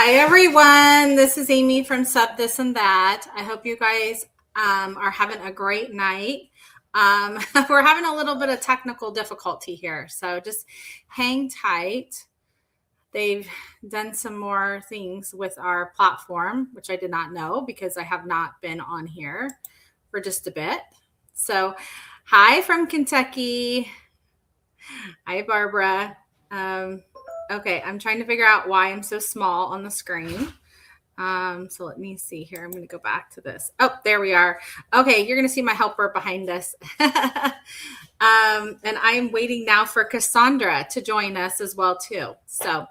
Hi, everyone. This is Amy from Sub This and That. I hope you guys are having a great night. We're having a little bit of technical difficulty here, so just hang tight. They've done some more things with our platform, which I did not know because I have not been on here for just a bit. So, hi from Kentucky. Hi, Barbara. Okay, I'm trying to figure out why I'm so small on the screen. So let me see here. I'm going to go back to this. Oh, there we are. Okay, you're going to see my helper behind us. And I am waiting now for Cassandra to join us as well too. So,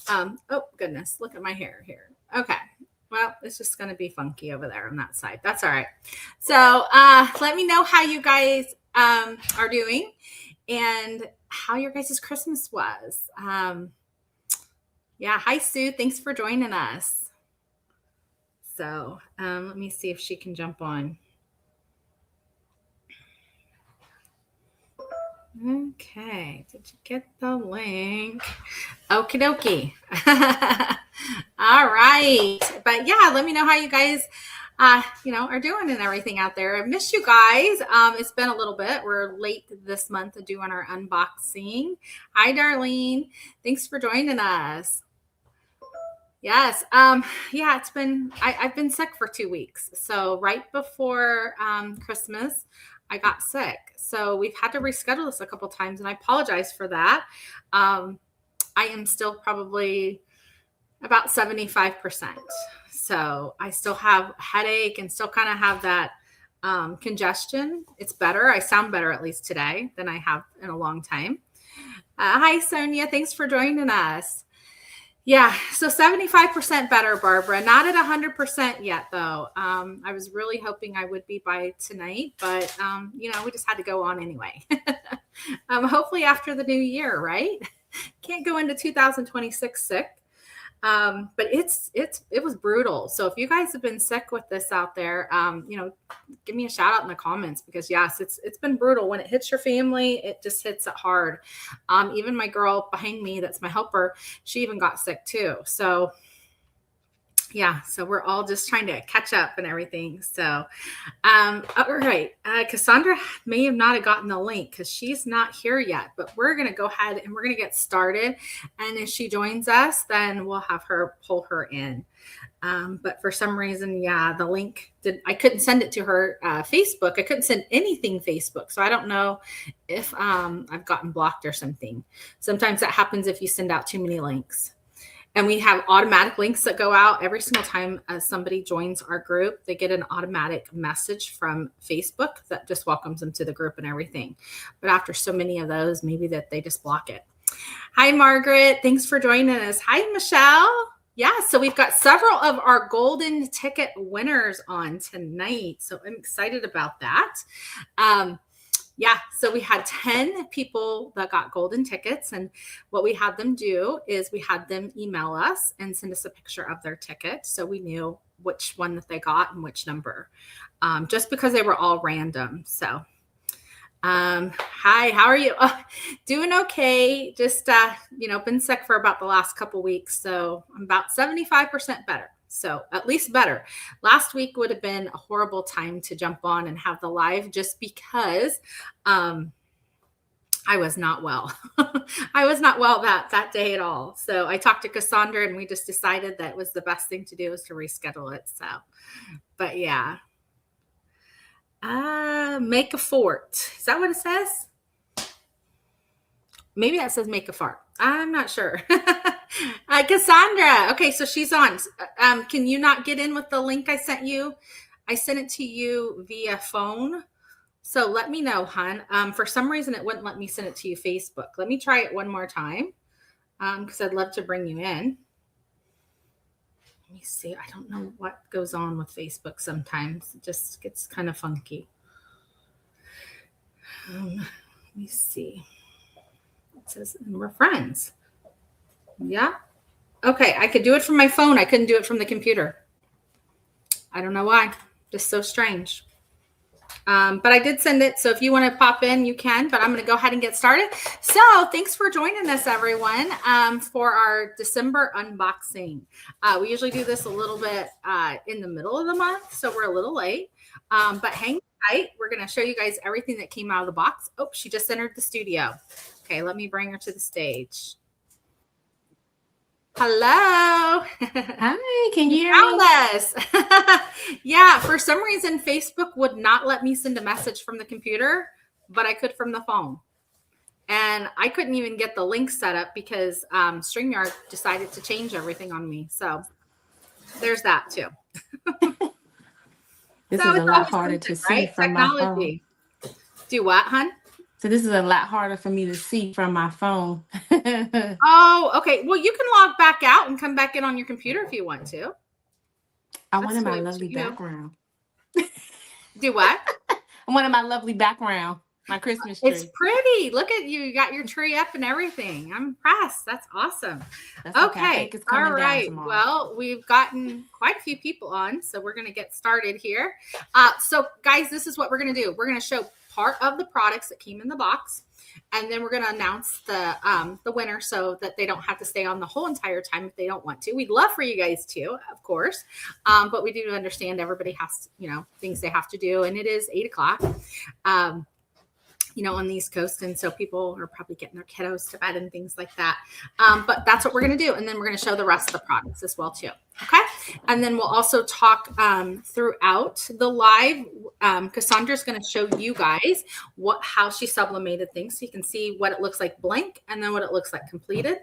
oh goodness, look at my hair here. Okay. Well, it's just going to be funky over there on that side. That's all right. So let me know how you guys are doing and how your guys' Christmas was. Yeah. Hi, Sue. Thanks for joining us. So let me see if she can jump on. Okay. Did you get the link? Okie dokie. All right. But yeah, let me know how you guys are doing and everything out there. I miss you guys. It's been a little bit. We're late this month doing our unboxing. Hi, Darlene. Thanks for joining us. Yes. Yeah, I've been sick for 2 weeks. So right before Christmas, I got sick. So we've had to reschedule this a couple times and I apologize for that. I am still probably about 75%. So I still have a headache and still kind of have that congestion. It's better. I sound better at least today than I have in a long time. Hi, Sonia. Thanks for joining us. Yeah, so 75% better, Barbara. Not at 100% yet, though. I was really hoping I would be by tonight, but, we just had to go on anyway. Hopefully after the new year, right? Can't go into 2026 sick. But it was brutal. So if you guys have been sick with this out there, give me a shout out in the comments because yes, it's been brutal. When it hits your family, it just hits it hard. Even my girl behind me, that's my helper, she even got sick too. So yeah, so we're all just trying to catch up and everything. So, all right. Cassandra may have not have gotten the link because she's not here yet, but we're going to go ahead and we're going to get started. And if she joins us, then we'll have her pull her in. But for some reason, yeah, the link I couldn't send it to her Facebook. I couldn't send anything Facebook. So I don't know if I've gotten blocked or something. Sometimes that happens if you send out too many links. And we have automatic links that go out every single time somebody joins our group. They get an automatic message from Facebook that just welcomes them to the group and everything. But after so many of those, maybe that they just block it. Hi, Margaret. Thanks for joining us. Hi, Michelle. Yeah, so we've got several of our golden ticket winners on tonight. So I'm excited about that. Yeah, so we had 10 people that got golden tickets. And what we had them do is we had them email us and send us a picture of their ticket. So we knew which one that they got and which number, just because they were all random. So, hi, how are you? Doing okay. Just, been sick for about the last couple weeks. So I'm about 75% better. So at least better. Last week would have been a horrible time to jump on and have the live just because I was not well. I was not well that day at all. So I talked to Cassandra and we just decided that was the best thing to do is to reschedule it. So, but yeah. Make a fort. Is that what it says? Maybe that says make a fart. I'm not sure. Cassandra. Okay, so she's on. Can you not get in with the link I sent you? I sent it to you via phone. So let me know, hon. For some reason, it wouldn't let me send it to you Facebook. Let me try it one more time because I'd love to bring you in. Let me see. I don't know what goes on with Facebook sometimes. It just gets kind of funky. Let me see. It says we're friends. Yeah. Okay. I could do it from my phone. I couldn't do it from the computer. I don't know why. Just so strange. But I did send it. So if you want to pop in, you can, but I'm going to go ahead and get started. So thanks for joining us, everyone, for our December unboxing. We usually do this a little bit in the middle of the month, so we're a little late. But hang tight. We're going to show you guys everything that came out of the box. Oh, she just entered the studio. Okay, let me bring her to the stage. Hello. Hi, can you hear me? Us. Yeah, for some reason, Facebook would not let me send a message from the computer, but I could from the phone. And I couldn't even get the link set up because StreamYard decided to change everything on me. So there's that too. This is a lot harder to see from my phone. Do what, hun? So this is a lot harder for me to see from my phone. Oh, okay. Well, you can log back out and come back in on your computer if you want to. I wanted my lovely background. Do what? I wanted my lovely background, my Christmas tree. It's pretty. Look at you. You got your tree up and everything. I'm impressed. That's awesome. That's okay. I think it's coming down tomorrow. Well, we've gotten quite a few people on, so we're going to get started here. So, guys, this is what we're going to do. We're going to show part of the products that came in the box, and then we're going to announce the winner so that they don't have to stay on the whole entire time if they don't want to. We'd love for you guys to, of course, but we do understand everybody has, things they have to do, and it is 8:00. On the East Coast. And so people are probably getting their kiddos to bed and things like that. But that's what we're going to do. And then we're going to show the rest of the products as well, too. Okay. And then we'll also talk throughout the live. Cassandra's going to show you guys how she sublimated things. So you can see what it looks like blank and then what it looks like completed.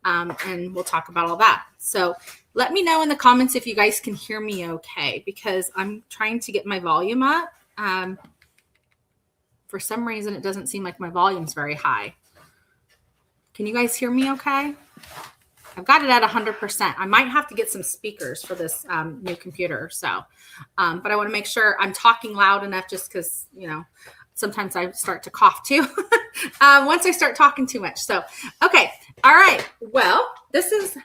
And we'll talk about all that. So let me know in the comments if you guys can hear me okay, because I'm trying to get my volume up. For some reason, it doesn't seem like my volume's very high. Can you guys hear me okay? I've got it at 100%. I might have to get some speakers for this new computer. So, but I want to make sure I'm talking loud enough just because, sometimes I start to cough too once I start talking too much. So, okay. All right. Well, this is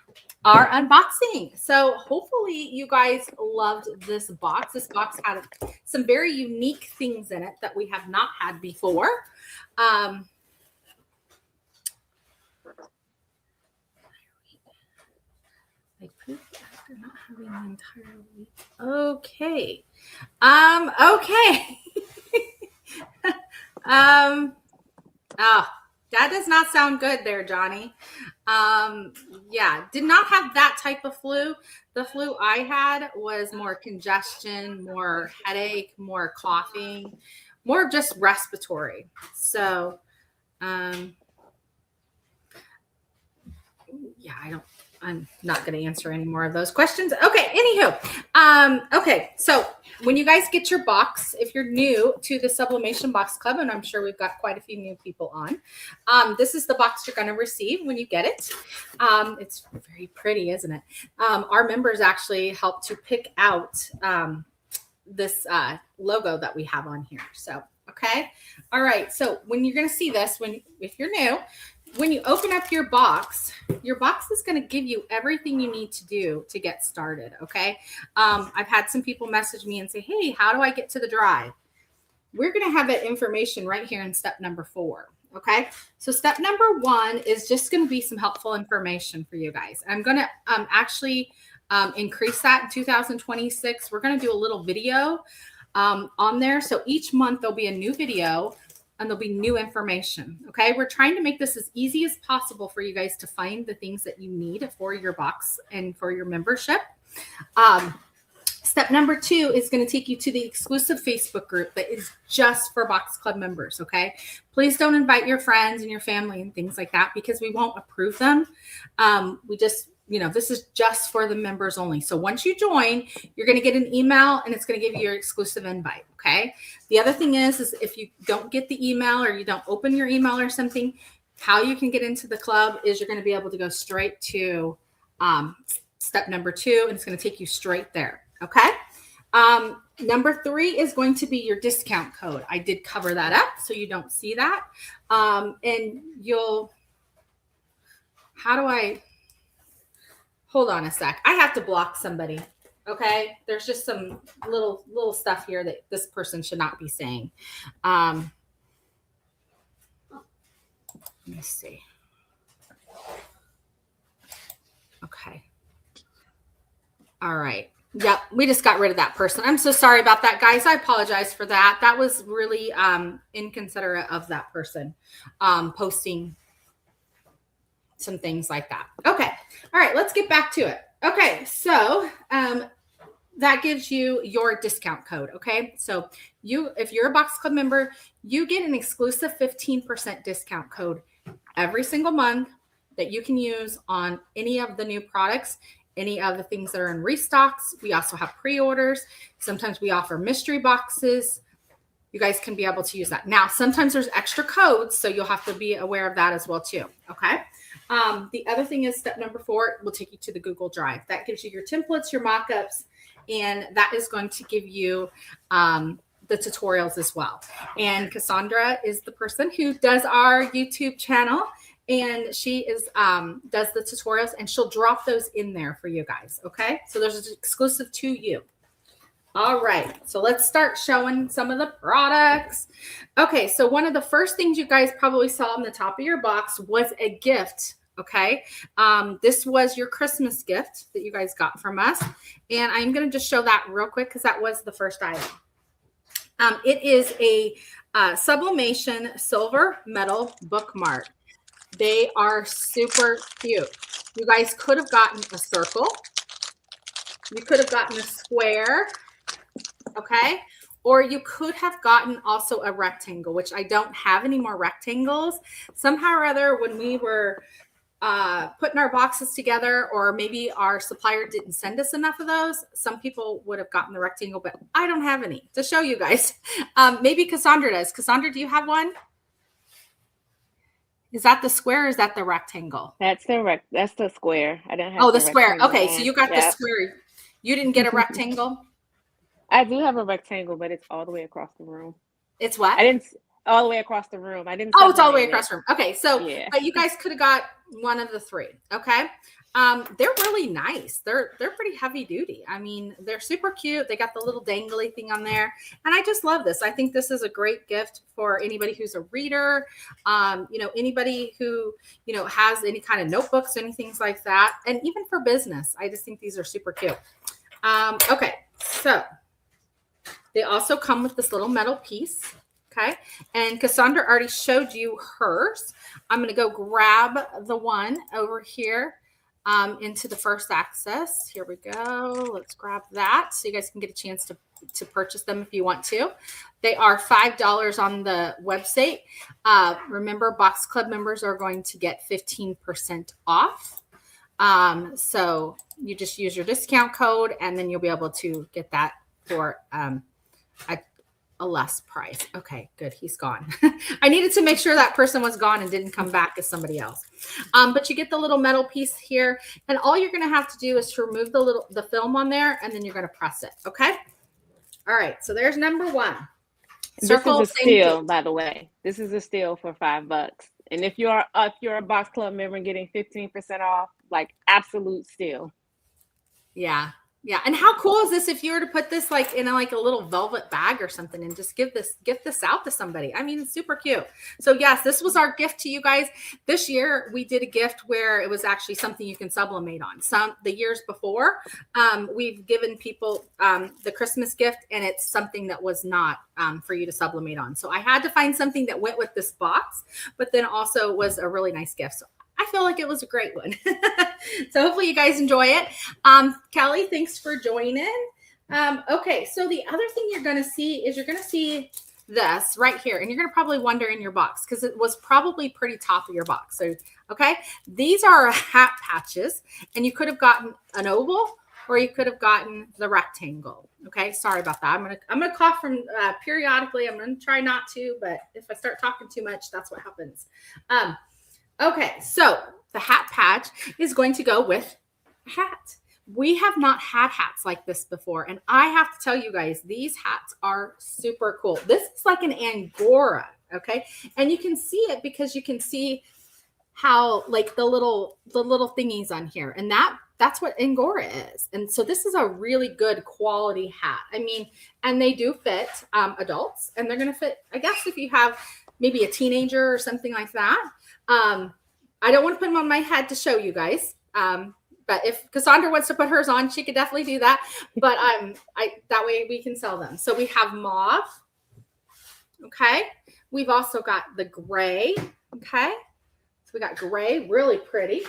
our unboxing. So hopefully you guys loved this box. This box had some very unique things in it that we have not had before. I pooped after not having the entire week. Okay. Okay. That does not sound good there, Johnny. Yeah, did not have that type of flu. The flu I had was more congestion, more headache, more coughing, more just respiratory. So, yeah, I'm not going to answer any more of those questions. Okay. Anywho. Okay. So when you guys get your box, if you're new to the Sublimation Box Club, and I'm sure we've got quite a few new people on, this is the box you're going to receive when you get it. It's very pretty, isn't it? Our members actually helped to pick out this logo that we have on here. So, okay. All right. So when you're going to see this, if you're new, when you open up your box is going to give you everything you need to do to get started. Okay. I've had some people message me and say, hey, how do I get to the drive? We're going to have that information right here in step number 4. Okay. So step number 1 is just going to be some helpful information for you guys. I'm going to actually increase that in 2026. We're going to do a little video on there. So each month there'll be a new video and there'll be new information. Okay. We're trying to make this as easy as possible for you guys to find the things that you need for your box and for your membership. Step number 2 is going to take you to the exclusive Facebook group that is just for Box Club members. Okay. Please don't invite your friends and your family and things like that because we won't approve them. This is just for the members only. So once you join, you're going to get an email and it's going to give you your exclusive invite. Okay. The other thing is if you don't get the email or you don't open your email or something, how you can get into the club is you're going to be able to go straight to step number 2, and it's going to take you straight there. Okay. Number 3 is going to be your discount code. I did cover that up so you don't see that. Hold on a sec. I have to block somebody. Okay. There's just some little stuff here that this person should not be saying. Let me see. Okay. All right. Yep, we just got rid of that person. I'm so sorry about that, guys. I apologize for that. That was really inconsiderate of that person posting some things like that. Okay. All right, let's get back to it. Okay, so that gives you your discount code. Okay, so if you're a Box Club member, you get an exclusive 15% discount code every single month that you can use on any of the new products, any of the things that are in restocks. We also have pre-orders. Sometimes we offer mystery boxes. You guys can be able to use that. Now, sometimes there's extra codes, so you'll have to be aware of that as well too. Okay. The other thing is step number 4 will take you to the Google Drive. That gives you your templates, your mock-ups, and that is going to give you the tutorials as well. And Cassandra is the person who does our YouTube channel, and she does the tutorials, and she'll drop those in there for you guys. Okay, so there's an exclusive to you. All right, so let's start showing some of the products. Okay, so one of the first things you guys probably saw on the top of your box was a gift. Okay, this was your Christmas gift that you guys got from us, and I'm going to just show that real quick because that was the first item. It is a sublimation silver metal bookmark. They are super cute. You guys could have gotten a circle. You could have gotten a square. Okay. Or you could have gotten also a rectangle, which I don't have any more rectangles. Somehow or other, when we were putting our boxes together, or maybe our supplier didn't send us enough of those, some people would have gotten the rectangle, but I don't have any to show you guys. Maybe Cassandra does. Cassandra, do you have one? Is that the square or is that the rectangle? That's the square. I didn't have the square. Okay, so you got the square. You didn't get a rectangle? I do have a rectangle, but it's all the way across the room. It's what? I didn't all the way across the room. I didn't. Oh, it's all the way across the room. Okay, so yeah. But you guys could have got one of the 3. Okay. They're really nice. They're pretty heavy duty. I mean, they're super cute. They got the little dangly thing on there. And I just love this. I think this is a great gift for anybody who's a reader. Anybody who, has any kind of notebooks, anything like that. And even for business, I just think these are super cute. Okay. So they also come with this little metal piece. Okay. And Cassandra already showed you hers. I'm going to go grab the one over here into the first access. Here we go. Let's grab that so you guys can get a chance to purchase them if you want to. They are $5 on the website. Remember, Box Club members are going to get 15% off. So you just use your discount code and then you'll be able to get that for a less price. Okay, good. He's gone. I needed to make sure that person was gone and didn't come back as somebody else. But you get the little metal piece here, and all you're going to have to do is to remove the film on there, and then you're going to press it. Okay. All right. So there's number 1. Circle, this is a steal, by the way. This is a steal for $5. And if you're a Box Club member getting 15% off, like absolute steal. Yeah. Yeah. And how cool is this if you were to put this like in a little velvet bag or something and just gift this out to somebody? I mean, it's super cute. So yes, this was our gift to you guys. This year we did a gift where it was actually something you can sublimate on. The years before, we've given people the Christmas gift, and it's something that was not for you to sublimate on. So I had to find something that went with this box, but then also was a really nice gift. So I feel like it was a great one. So hopefully you guys enjoy it. Kelly, thanks for joining. Okay, so the other thing you're going to see is this right here. And you're going to probably wonder in your box because it was probably pretty top of your box. So, okay, these are hat patches, and you could have gotten an oval or you could have gotten the rectangle. Okay, sorry about that. I'm gonna cough from periodically. I'm going to try not to, but if I start talking too much, that's what happens. Okay, so the hat patch is going to go with a hat. We have not had hats like this before, and I have to tell you guys, these hats are super cool. This is like an Angora, okay? And you can see it because you can see how like the little thingies on here, and that that's what Angora is. And so this is a really good quality hat. I mean, and they do fit adults, and they're going to fit, I guess, if you have maybe a teenager or something like that. I don't want to put them on my head to show you guys. But if Cassandra wants to put hers on, she could definitely do that. But that way we can sell them. So we have mauve. Okay. We've also got the gray. Okay. So we got gray, really pretty.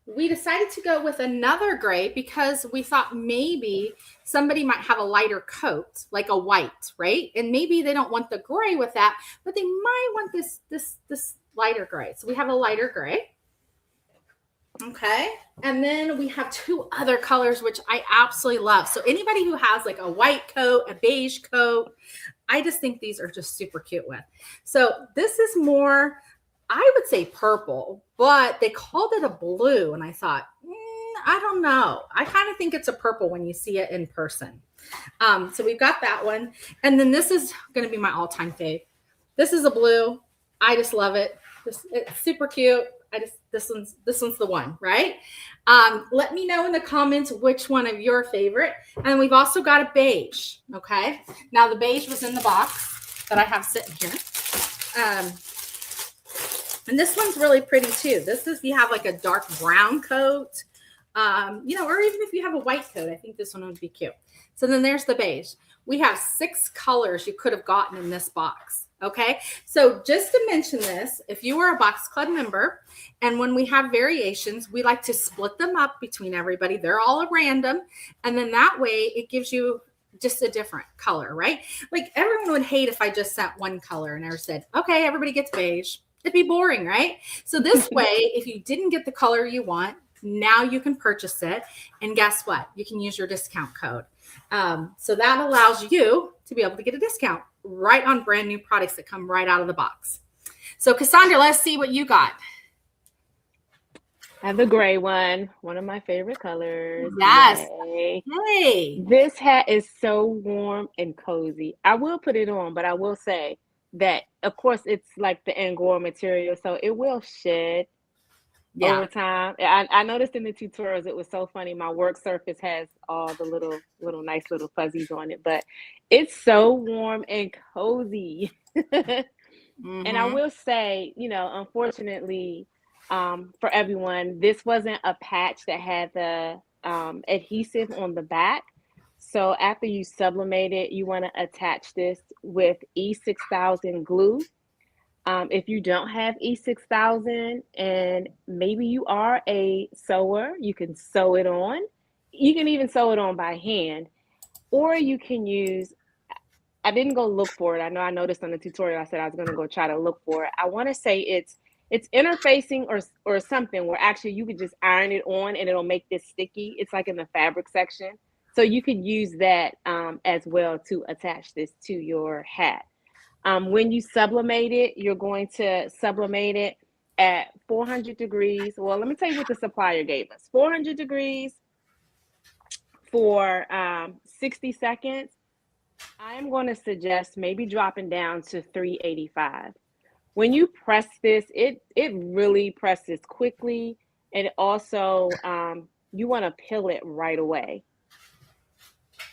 We decided to go with another gray because we thought maybe somebody might have a lighter coat, like a white, right? And maybe they don't want the gray with that, but they might want this lighter gray. So we have a lighter gray. Okay. And then we have two other colors, which I absolutely love. So anybody who has like a white coat, a beige coat, I just think these are just super cute with. So this is more, I would say purple, but they called it a blue. And I thought, I don't know. I kind of think it's a purple when you see it in person. So we've got that one. And then this is going to be my all-time fave. This is a blue. I just love it. It's super cute. This one's the one, right? Let me know in the comments which one of your favorite. And we've also got a beige. Okay. Now the beige was in the box that I have sitting here. And this one's really pretty too. This is, you have like a dark brown coat, or even if you have a white coat, I think this one would be cute. So then there's the beige. We have 6 colors you could have gotten in this box. Okay. So just to mention this, if you are a Box Club member, and when we have variations, we like to split them up between everybody. They're all at random. And then that way it gives you just a different color, right? Like everyone would hate if I just sent one color and I said, okay, everybody gets beige. It'd be boring, right? So this way, if you didn't get the color you want, now you can purchase it. And guess what? You can use your discount code. So that allows you to be able to get a discount right on brand new products that come right out of the box. So Cassandra, let's see what you got. I have the gray one of my favorite colors. Yes. Gray. Hey. This hat is so warm and cozy. I will put it on, but I will say that, of course, it's like the Angora material, so it will shed over time. I noticed in the tutorials, it was so funny. My work surface has all the little nice little fuzzies on it, but it's so warm and cozy. And I will say, unfortunately, for everyone, this wasn't a patch that had the adhesive on the back. So after you sublimate it, you want to attach this with E6000 glue. If you don't have E6000 and maybe you are a sewer, you can sew it on. You can even sew it on by hand, or you can use, I didn't go look for it. I know I noticed on the tutorial, I said I was going to go try to look for it. I want to say it's interfacing or something where actually you could just iron it on and it'll make this sticky. It's like in the fabric section. So you could use that as well to attach this to your hat. When you sublimate it, you're going to sublimate it at 400 degrees. Well, let me tell you what the supplier gave us. 400 degrees for 60 seconds. I am going to suggest maybe dropping down to 385. When you press this, it really presses quickly. And also, you want to peel it right away,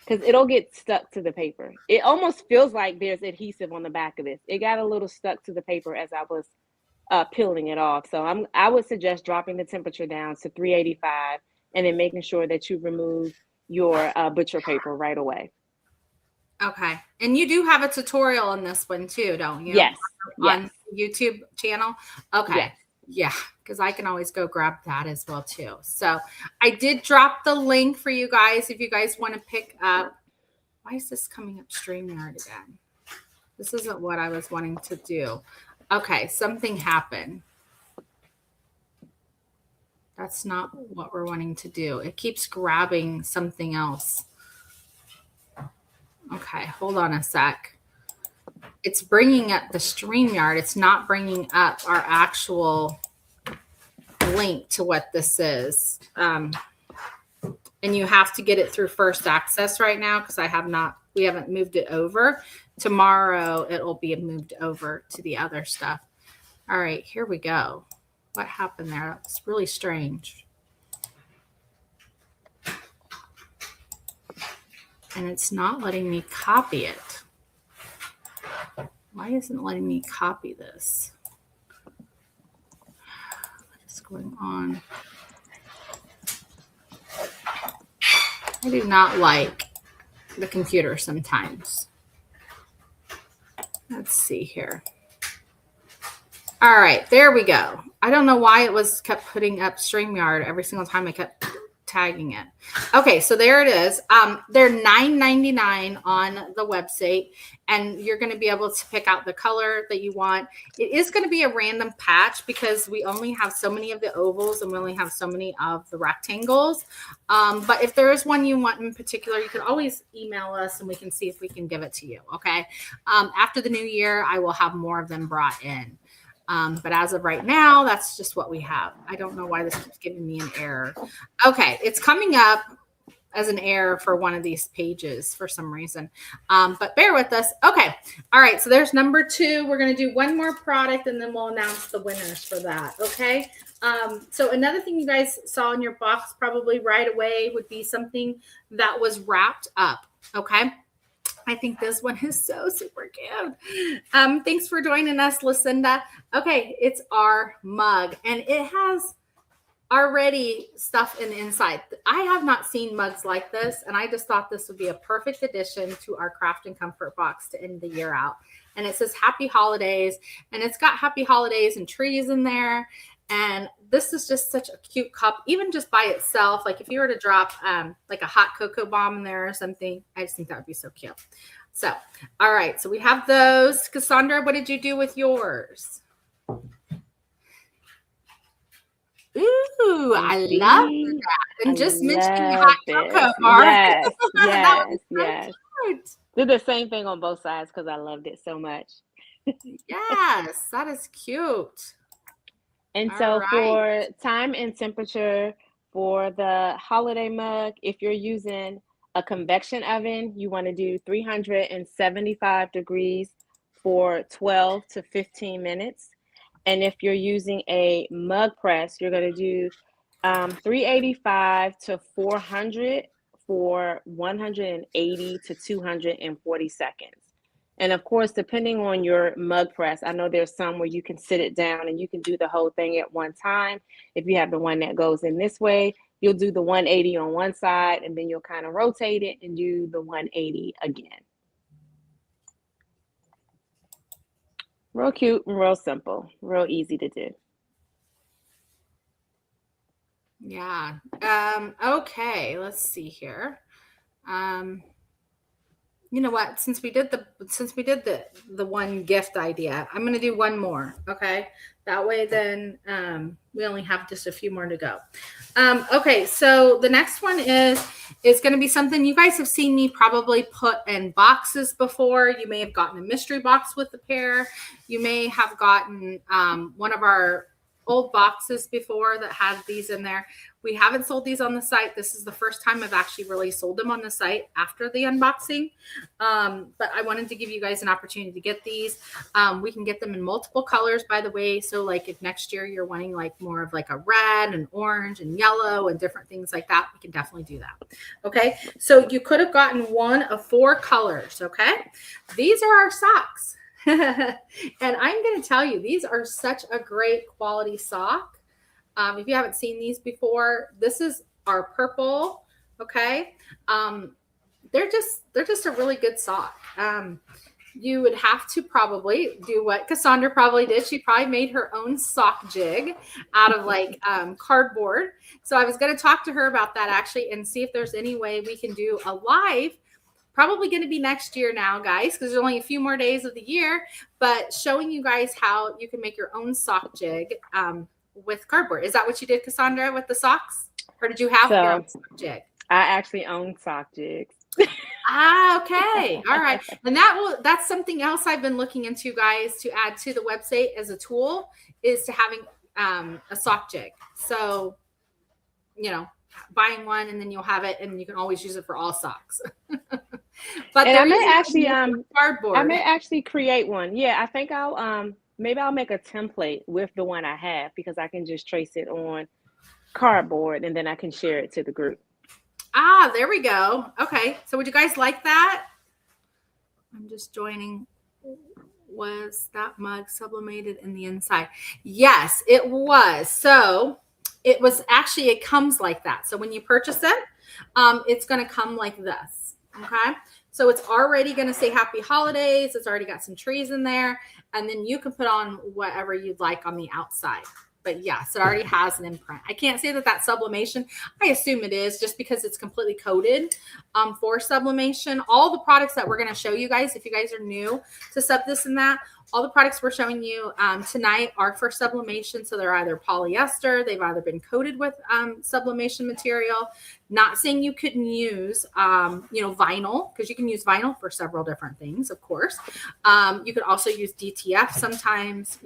because it'll get stuck to the paper. It almost feels like there's adhesive on the back of this. It got a little stuck to the paper as I was peeling it off. So I would suggest dropping the temperature down to 385 and then making sure that you remove your butcher paper right away. Okay. And you do have a tutorial on this one too, don't you? Yes. On YouTube channel? Okay. Yes. Yeah, because I can always go grab that as well too. So I did drop the link for you guys if you guys want to pick up. Why is this coming up StreamYard again? This isn't what I was wanting to do. Okay, something happened. That's not what we're wanting to do. It keeps grabbing something else. Okay, hold on a sec. It's bringing up the StreamYard. It's not bringing up our actual link to what this is. And you have to get it through First Access right now because we haven't moved it over. Tomorrow it'll be moved over to the other stuff. All right, here we go. What happened there? It's really strange. and it's not letting me copy it. Why isn't it letting me copy this? What is going on? I do not like the computer sometimes. Let's see here. All right, there we go. I don't know why it was kept putting up StreamYard every single time I kept tagging it. Okay, so there it is. They're $9.99 on the website, and you're going to be able to pick out the color that you want. It is going to be a random patch because we only have so many of the ovals and we only have so many of the rectangles. But if there is one you want in particular, you can always email us and we can see if we can give it to you. Okay. After the new year, I will have more of them brought in. But as of right now, that's just what we have. I don't know why this keeps giving me an error. Okay, it's coming up as an error for one of these pages for some reason. But bear with us. Okay, all right, so there's number 2. We're going to do one more product and then we'll announce the winners for that, okay? So another thing you guys saw in your box probably right away would be something that was wrapped up, okay? I think this one is so super cute. Thanks for joining us, Lucinda. Okay, it's our mug, and it has already stuff in the inside. I have not seen mugs like this, and I just thought this would be a perfect addition to our Craft and Comfort box to end the year out. And it says Happy Holidays, and it's got Happy Holidays and trees in there. And this is just such a cute cup, even just by itself. Like if you were to drop like a hot cocoa bomb in there or something, I just think that would be so cute. So, all right. So we have those. Cassandra, what did you do with yours? Ooh, I love that. And just mentioning hot cocoa bar. Yes, That was yes. cute. Did the same thing on both sides because I loved it so much. Yes, that is cute. And All so right. for time and temperature for the holiday mug, if you're using a convection oven, you want to do 375 degrees for 12 to 15 minutes. And if you're using a mug press, you're going to do 385 to 400 for 180 to 240 seconds. And of course, depending on your mug press, I know there's some where you can sit it down and you can do the whole thing at one time. If you have the one that goes in this way, you'll do the 180 on one side and then you'll kind of rotate it and do the 180 again. Real cute and real simple, real easy to do. Yeah. Okay, let's see here. You know what? Since we did the one gift idea, I'm going to do one more. Okay. That way, then we only have just a few more to go. Okay. So the next one is going to be something you guys have seen me probably put in boxes before. You may have gotten a mystery box with the pair. You may have gotten one of our old boxes before that had these in there. We haven't sold these on the site. This is the first time I've actually really sold them on the site after the unboxing. But I wanted to give you guys an opportunity to get these. We can get them in multiple colors, by the way. So like if next year you're wanting like more of like a red and orange and yellow and different things like that, we can definitely do that. Okay. So you could have gotten one of 4 colors. Okay. These are our socks. And I'm going to tell you, these are such a great quality sock. If you haven't seen these before, this is our purple. Okay. They're just a really good sock. You would have to probably do what Cassandra probably did. She probably made her own sock jig out of like cardboard. So I was going to talk to her about that actually and see if there's any way we can do a live. Probably going to be next year now, guys, because there's only a few more days of the year, but showing you guys how you can make your own sock jig with cardboard. Is that what you did, Cassandra, with the socks? Or did you have your own sock jig? I actually own sock jigs. Okay. All right. And that's something else I've been looking into, guys, to add to the website as a tool is to having a sock jig. So, you know, buying one and then you'll have it and you can always use it for all socks. But I may actually cardboard. I may actually create one. Yeah, I think I'll maybe I'll make a template with the one I have because I can just trace it on cardboard and then I can share it to the group. Ah, there we go. Okay. So would you guys like that? I'm just joining. Was that mug sublimated in the inside? Yes, it was. So it was actually, it comes like that. So when you purchase it, it's going to come like this. Okay. So it's already going to say happy holidays. It's already got some trees in there. And then you can put on whatever you'd like on the outside. But yes, it already has an imprint. I can't say that that's sublimation. I assume it is just because it's completely coated for sublimation. All the products that we're going to show you guys, if you guys are new to Sub This and That, all the products we're showing you tonight are for sublimation. So they're either polyester, they've either been coated with sublimation material. Not saying you couldn't use, vinyl, because you can use vinyl for several different things, of course. You could also use DTF sometimes,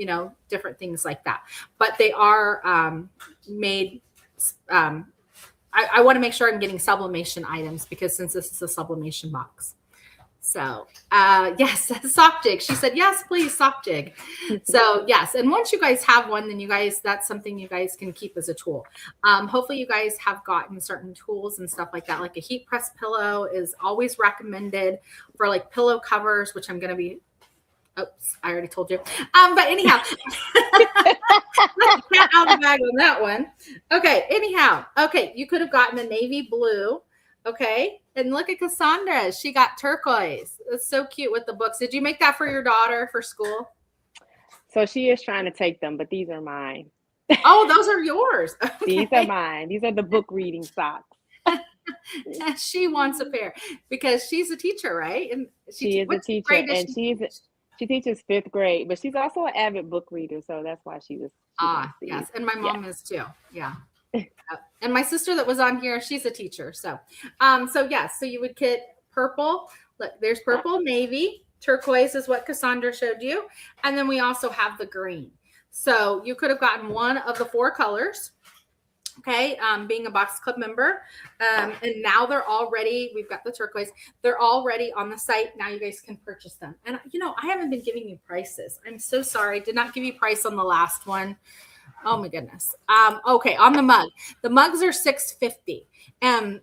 different things like that. But they are made. I want to make sure I'm getting sublimation items because since this is a sublimation box. So, yes, Softig. She said, yes, please, Softig. So, yes. And once you guys have one, then that's something you guys can keep as a tool. Hopefully you guys have gotten certain tools and stuff like that. Like a heat press pillow is always recommended for like pillow covers, which I'm going to be. Oops, I already told you. But anyhow, cat out of the bag on that one. Okay. Anyhow. Okay. You could have gotten a navy blue. Okay. And look at Cassandra. She got turquoise. It's so cute with the books. Did you make that for your daughter for school? So she is trying to take them, but these are mine. Oh, those are yours. Okay. These are mine. These are the book reading socks. She wants a pair because she's a teacher, right? And she is a teacher, and she teaches 5th grade, but she's also an avid book reader, so that's why she was. Yes, and my mom is too. Yeah. And my sister that was on here, she's a teacher. So you would get purple. Look, there's purple, navy, turquoise is what Cassandra showed you. And then we also have the green. So you could have gotten one of the 4 colors. Okay. Being a Box Club member. And now they're all ready. We've got the turquoise. They're all ready on the site. Now you guys can purchase them. And I haven't been giving you prices. I'm so sorry. I did not give you price on the last one. Oh my goodness. Okay, on the mug. The mugs are $6.50.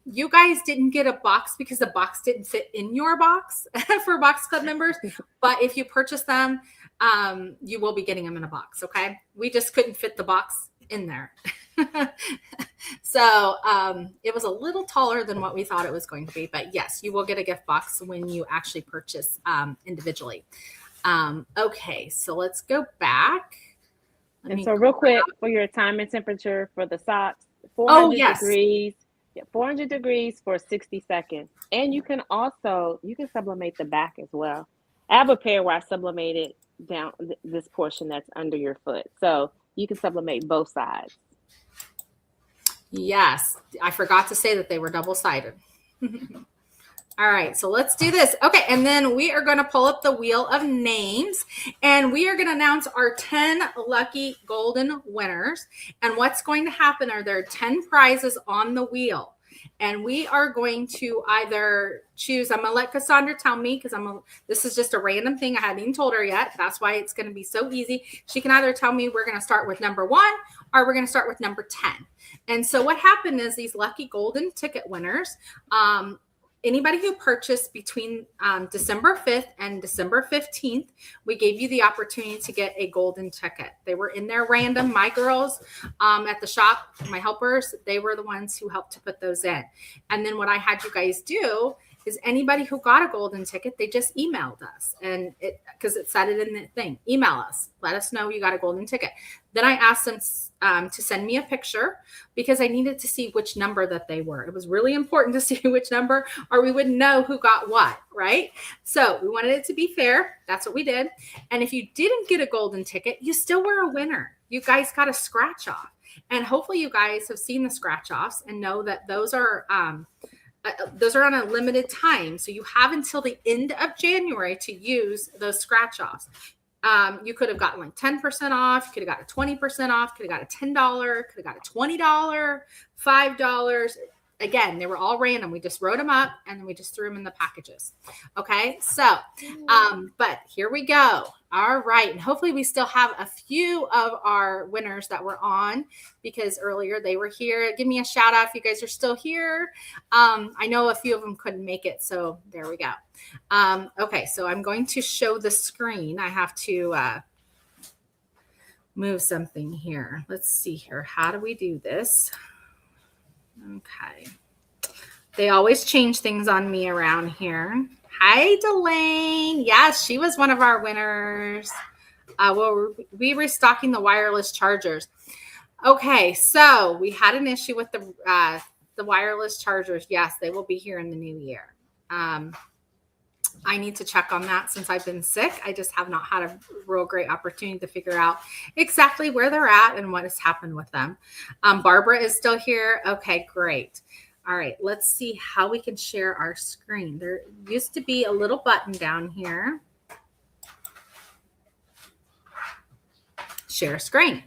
You guys didn't get a box because the box didn't fit in your box for Box Club members. But if you purchase them, you will be getting them in a box. Okay. We just couldn't fit the box in there. So it was a little taller than what we thought it was going to be. But yes, you will get a gift box when you actually purchase individually. Okay, so let's go back. And so real quick for your time and temperature for the socks, 400 degrees. Yeah, 400 degrees for 60 seconds. And you can sublimate the back as well. I have a pair where I sublimated down this portion that's under your foot. So you can sublimate both sides. Yes. I forgot to say that they were double-sided. All right, so let's do this. Okay, and then we are going to pull up the wheel of names, and we are going to announce our 10 lucky golden winners. And what's going to happen are there are 10 prizes on the wheel, and we are going to either choose. I'm going to let Cassandra tell me because this is just a random thing. I hadn't even told her yet. That's why it's going to be so easy. She can either tell me we're going to start with number 1 or we're going to start with number 10. And so what happened is these lucky golden ticket winners, anybody who purchased between December 5th and December 15th, we gave you the opportunity to get a golden ticket. They were in there random. My girls at the shop, my helpers, they were the ones who helped to put those in. And then what I had you guys do is anybody who got a golden ticket, they just emailed us. And because it said it in the thing, email us, let us know you got a golden ticket. Then I asked them to send me a picture because I needed to see which number that they were. It was really important to see which number or we wouldn't know who got what, right? So we wanted it to be fair. That's what we did. And if you didn't get a golden ticket, you still were a winner. You guys got a scratch off. And hopefully you guys have seen the scratch offs and know that those are on a limited time. So you have until the end of January to use those scratch offs. You could have gotten like 10% off. You could have got a 20% off. Could have got a $10. Could have got a $20, $5. again, they were all random. We just wrote them up and then we just threw them in the packages. Okay. So, but here we go. All right. And hopefully we still have a few of our winners that were on because earlier they were here. Give me a shout out if you guys are still here. I know a few of them couldn't make it. So there we go. Okay. So I'm going to show the screen. I have to, move something here. Let's see here. How do we do this? Okay. They always change things on me around here. Hi, Delane. Yes, she was one of our winners. Well, we were restocking the wireless chargers. Okay, so we had an issue with the wireless chargers. Yes, they will be here in the new year. I need to check on that since I've been sick. I just have not had a real great opportunity to figure out exactly where they're at and what has happened with them. Barbara is still here. Okay, great. All right, let's see how we can share our screen. There used to be a little button down here. Share screen.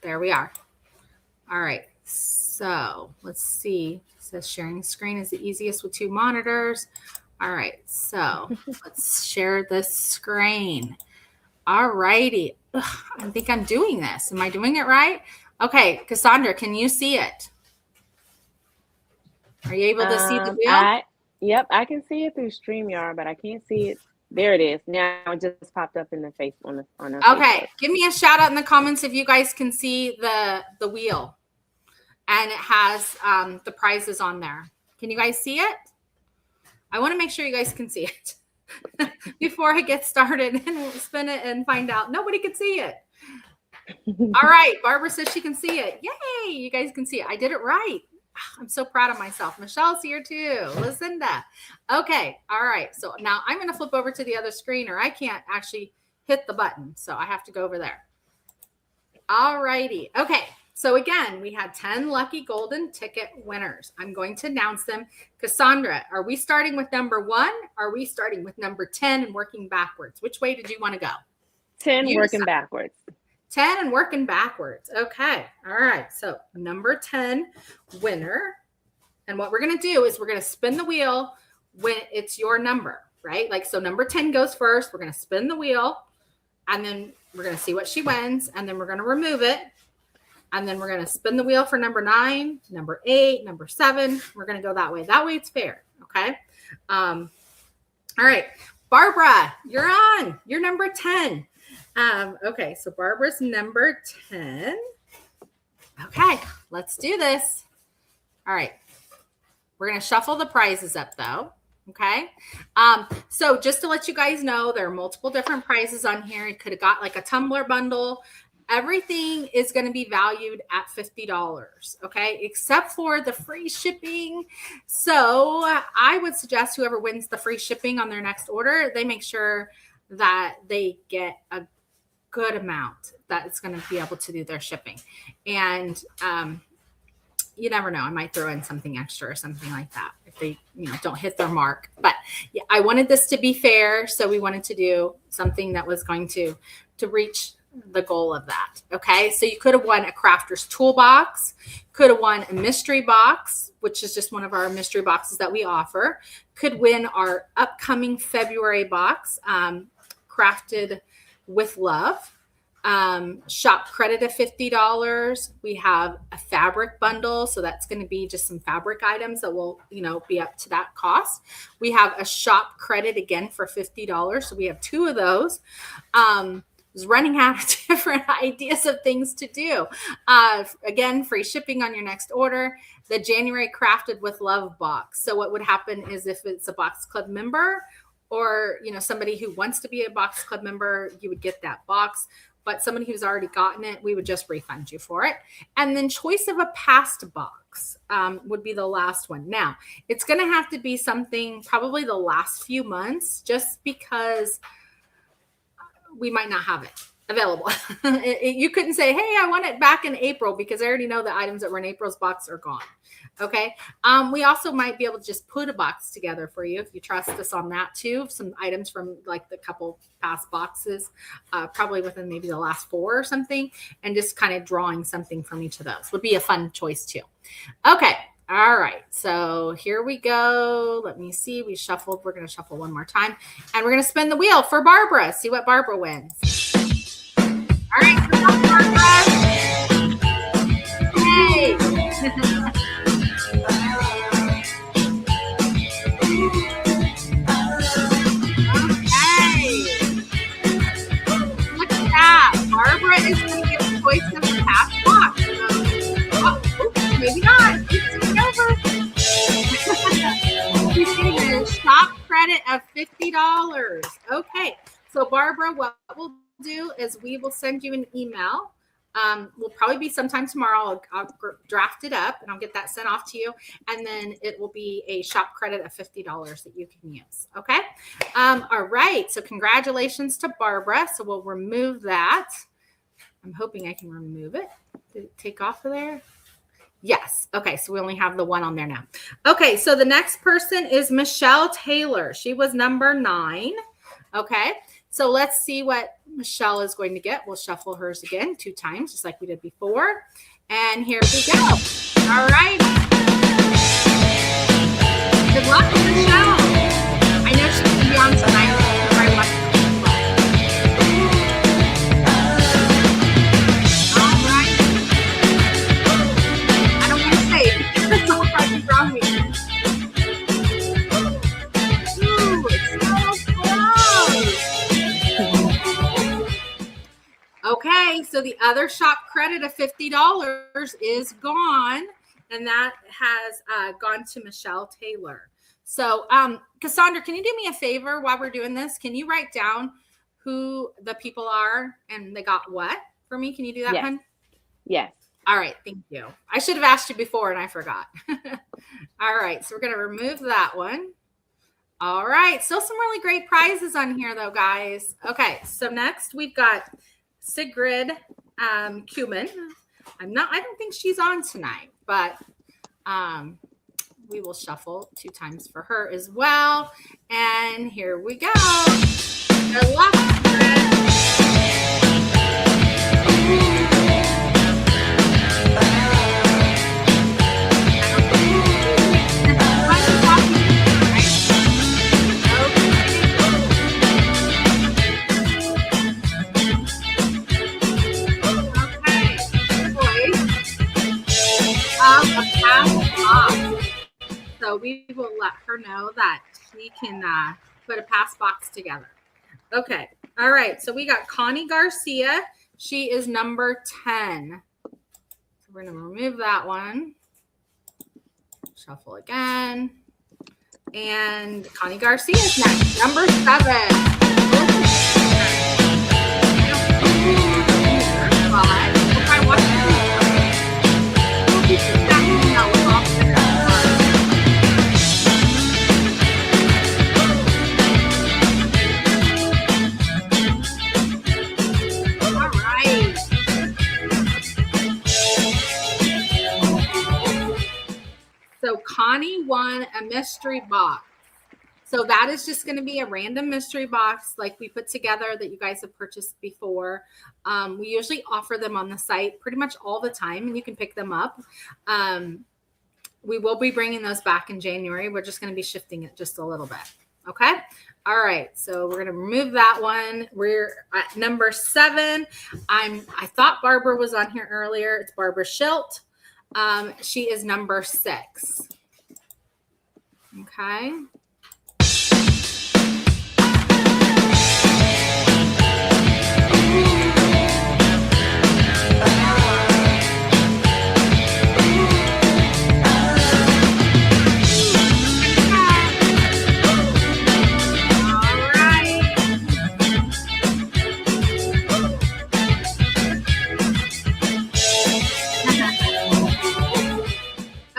There we are. All right, so let's see. It says sharing screen is the easiest with 2 monitors. All right, so let's share this screen. All righty. I think I'm doing this. Am I doing it right? Okay, Cassandra, can you see it? Are you able to see the wheel? Yep, I can see it through StreamYard, but I can't see it. There it is. Now it just popped up in the face on the Okay, Facebook. give me a shout out in the comments if you guys can see the wheel. And it has the prizes on there. Can you guys see it? I want to make sure you guys can see it before I get started and spin it and find out nobody can see it. All right. Barbara says she can see it. Yay. You guys can see it. I did it right. I'm so proud of myself. Michelle's here too. Lucinda. Okay. All right. So now I'm going to flip over to the other screen or I can't actually hit the button. So I have to go over there. All righty. Okay. So again, we had 10 lucky golden ticket winners. I'm going to announce them. Cassandra, are we starting with number 1? Are we starting with number 10 and working backwards? Which way did you want to go? 10 working backwards. 10 and working backwards. Okay. All right. So number 10 winner. And what we're going to do is we're going to spin the wheel when it's your number, right? Like, so number 10 goes first. We're going to spin the wheel and then we're going to see what she wins. And then we're going to remove it. And then we're going to spin the wheel for number 9, number 8, number 7. We're going to go that way. That way it's fair. Okay. All right. Barbara, you're on. You're number 10. Okay. So Barbara's number 10. Okay. Let's do this. All right. We're going to shuffle the prizes up though. Okay. So just to let you guys know, there are multiple different prizes on here. You could have got like a tumbler bundle. Everything is going to be valued at $50, okay, except for the free shipping. So I would suggest whoever wins the free shipping on their next order, they make sure that they get a good amount that it's going to be able to do their shipping. And you never know, I might throw in something extra or something like that if they, don't hit their mark. But yeah, I wanted this to be fair, so we wanted to do something that was going to reach the goal of that. Okay. So you could have won a crafter's toolbox, could have won a mystery box, which is just one of our mystery boxes that we offer, could win our upcoming February box, Crafted with Love, shop credit of $50. We have a fabric bundle. So that's going to be just some fabric items that will, be up to that cost. We have a shop credit again for $50. So we have 2 of those. Was running out of different ideas of things to do. Again, free shipping on your next order. The January Crafted with Love box. So what would happen is if it's a Box Club member or, somebody who wants to be a Box Club member, you would get that box. But somebody who's already gotten it, we would just refund you for it. And then choice of a past box would be the last one. Now, it's going to have to be something probably the last few months just because we might not have it available. You couldn't say, hey, I want it back in April because I already know the items that were in April's box are gone. Okay. We also might be able to just put a box together for you if you trust us on that too. Some items from like the couple past boxes, probably within maybe the last 4 or something, and just kind of drawing something from each of those would be a fun choice too. Okay. All right, so here we go. Let me see. We shuffled. We're going to shuffle one more time. And we're going to spin the wheel for Barbara. See what Barbara wins. All right, good luck, Barbara. Yay. Look at that. Barbara is going to get the choice of the half box. So, maybe not. It's over. She's getting a shop credit of $50. Okay. So, Barbara, what we'll do is we will send you an email. Will probably be sometime tomorrow. I'll draft it up and I'll get that sent off to you. And then it will be a shop credit of $50 that you can use. Okay. All right. So congratulations to Barbara. So we'll remove that. I'm hoping I can remove it. Did it take off of there? Yes. Okay. So we only have the one on there now. Okay. So the next person is Michelle Taylor. She was number 9. Okay. So let's see what Michelle is going to get. We'll shuffle hers again 2 times, just like we did before. And here we go. All right. Good luck, Michelle. I know she's going to be on tonight. Very much. All right. I don't want to say it because it's all probably wrong me. Ooh, it's so close. Okay, so the other shop credit of $50 is gone, and that has gone to Michelle Taylor. So, Cassandra, can you do me a favor while we're doing this? Can you write down who the people are and they got what for me? Can you do that, Yes. hun? Yes. All right, thank you. I should have asked you before, and I forgot. All right, so we're going to remove that one. All right, still some really great prizes on here, though, guys. Okay, so next we've got Sigrid Cumin. I don't think she's on tonight, but we will shuffle 2 times for her as well. And here we go. Good luck, Sigrid. A pass box. So we will let her know that she can put a pass box together. Okay. All right. So we got Connie Garcia. She is number 10. So we're going to remove that one. Shuffle again. And Connie Garcia is next. Number 7. So Connie won a mystery box. So that is just going to be a random mystery box like we put together that you guys have purchased before. We usually offer them on the site pretty much all the time, and you can pick them up. We will be bringing those back in January. We're just going to be shifting it just a little bit. Okay. All right. So we're going to remove that one. We're at number 7. I thought Barbara was on here earlier. It's Barbara Schilt. She is number 6. Okay.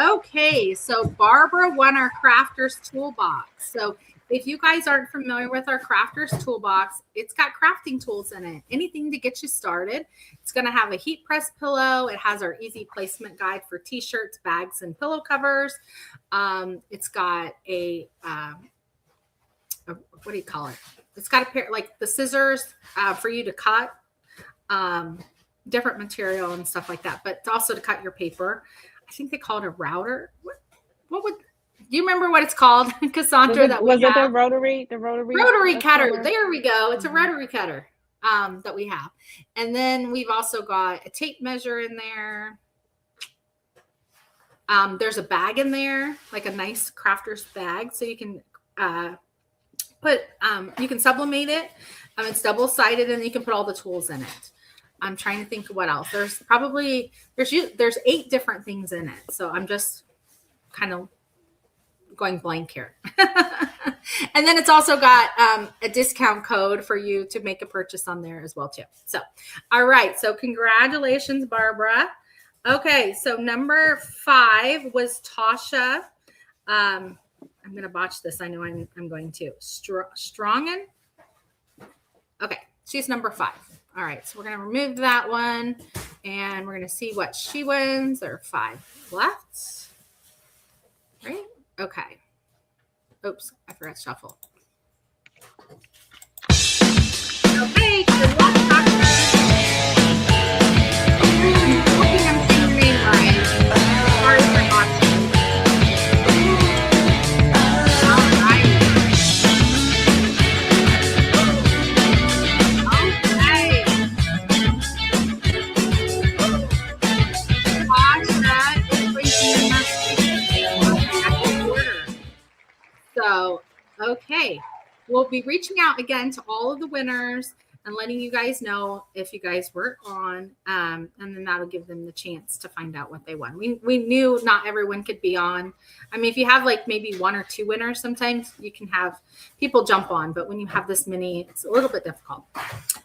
Okay, so Barbara won our Crafters Toolbox. So if you guys aren't familiar with our Crafters Toolbox, it's got crafting tools in it. Anything to get you started. It's going to have a heat press pillow. It has our easy placement guide for t-shirts, bags, and pillow covers. It's got a what do you call it? It's got a pair, like the scissors for you to cut different material and stuff like that, but also to cut your paper. I think they call it a router. do you remember what it's called, Cassandra? Was it the rotary? The rotary cutter. There we go. It's a rotary cutter that we have. And then we've also got a tape measure in there. There's a bag in there, like a nice crafter's bag. So you can you can sublimate it. It's double-sided and you can put all the tools in it. I'm trying to think of what else. There's 8 different things in it. So I'm just kind of going blank here. And then it's also got a discount code for you to make a purchase on there as well too. So, all right. So congratulations, Barbara. Okay. So number 5 was Tasha. I'm going to botch this. I know I'm going to. Strongen. Okay. She's number 5. All right. So we're going to remove that one and we're going to see what she wins. There are 5 left. Right? Okay. Oops, I forgot to shuffle. Okay, good luck, Doctor. Hoping I'm saying your name right. Sorry for watching. All right. Okay. Tasha is bringing us order. So, okay, we'll be reaching out again to all of the winners and letting you guys know if you guys were on, and then that'll give them the chance to find out what they won. We knew not everyone could be on. I mean, if you have like maybe 1 or 2 winners, sometimes you can have people jump on, but when you have this many, it's a little bit difficult.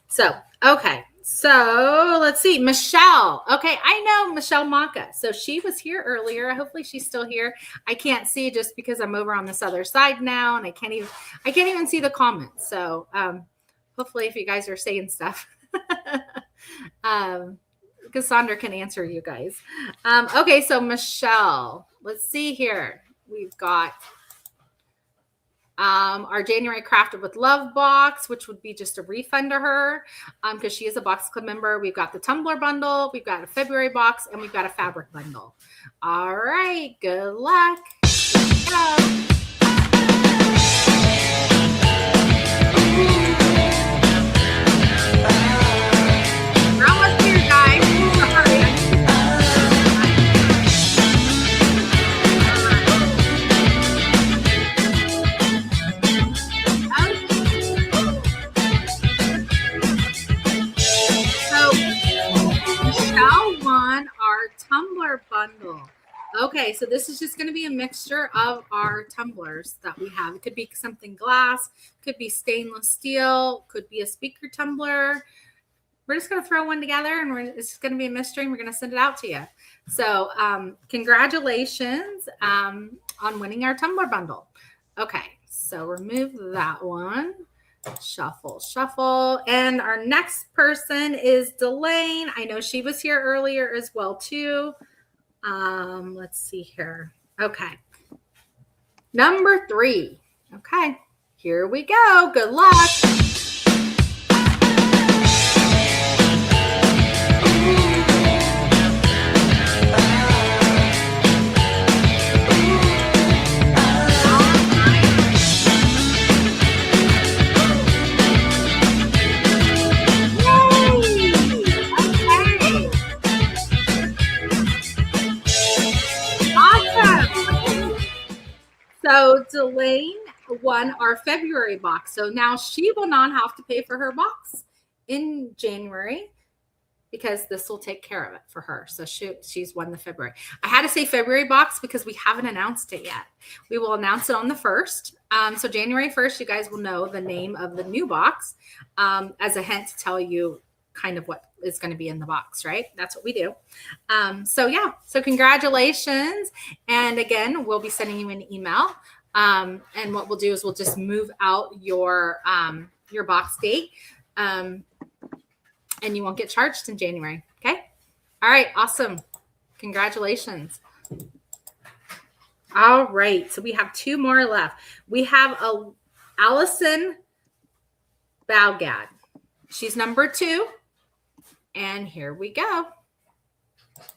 So, okay. So let's see, Michelle. Okay, I know Michelle Maka. So she was here earlier. Hopefully she's still here. I can't see just because I'm over on this other side now, and I can't even see the comments. So hopefully, if you guys are saying stuff, Cassandra can answer you guys. Okay, so Michelle, let's see here. We've got our January Crafted with Love box, which would be just a refund to her because she is a Box Club member. We've got the tumbler bundle, we've got a February box, and we've got a fabric bundle. All right, good luck. Go. We're almost here, guys. Sorry. Michelle won our tumbler bundle. Okay, so this is just going to be a mixture of our tumblers that we have. It could be something glass, could be stainless steel, could be a speaker tumbler. We're just going to throw one together and it's going to be a mystery and we're going to send it out to you. So congratulations on winning our tumbler bundle. Okay, so remove that one. Shuffle, shuffle. And our next person is Delane. I know she was here earlier as well too. Let's see here. Okay. Number 3. Okay. Here we go. Good luck. So Delane won our February box. So now she will not have to pay for her box in January because this will take care of it for her. So she's won the February. I had to say February box because we haven't announced it yet. We will announce it on the 1st. So January 1st, you guys will know the name of the new box as a hint to tell you kind of what is going to be in the box, right? That's what we do. So congratulations. And again, we'll be sending you an email. And what we'll do is we'll just move out your box date. And you won't get charged in January. Okay. All right. Awesome. Congratulations. All right. So we have 2 more left. We have Allison Baugad. She's number 2. And here we go.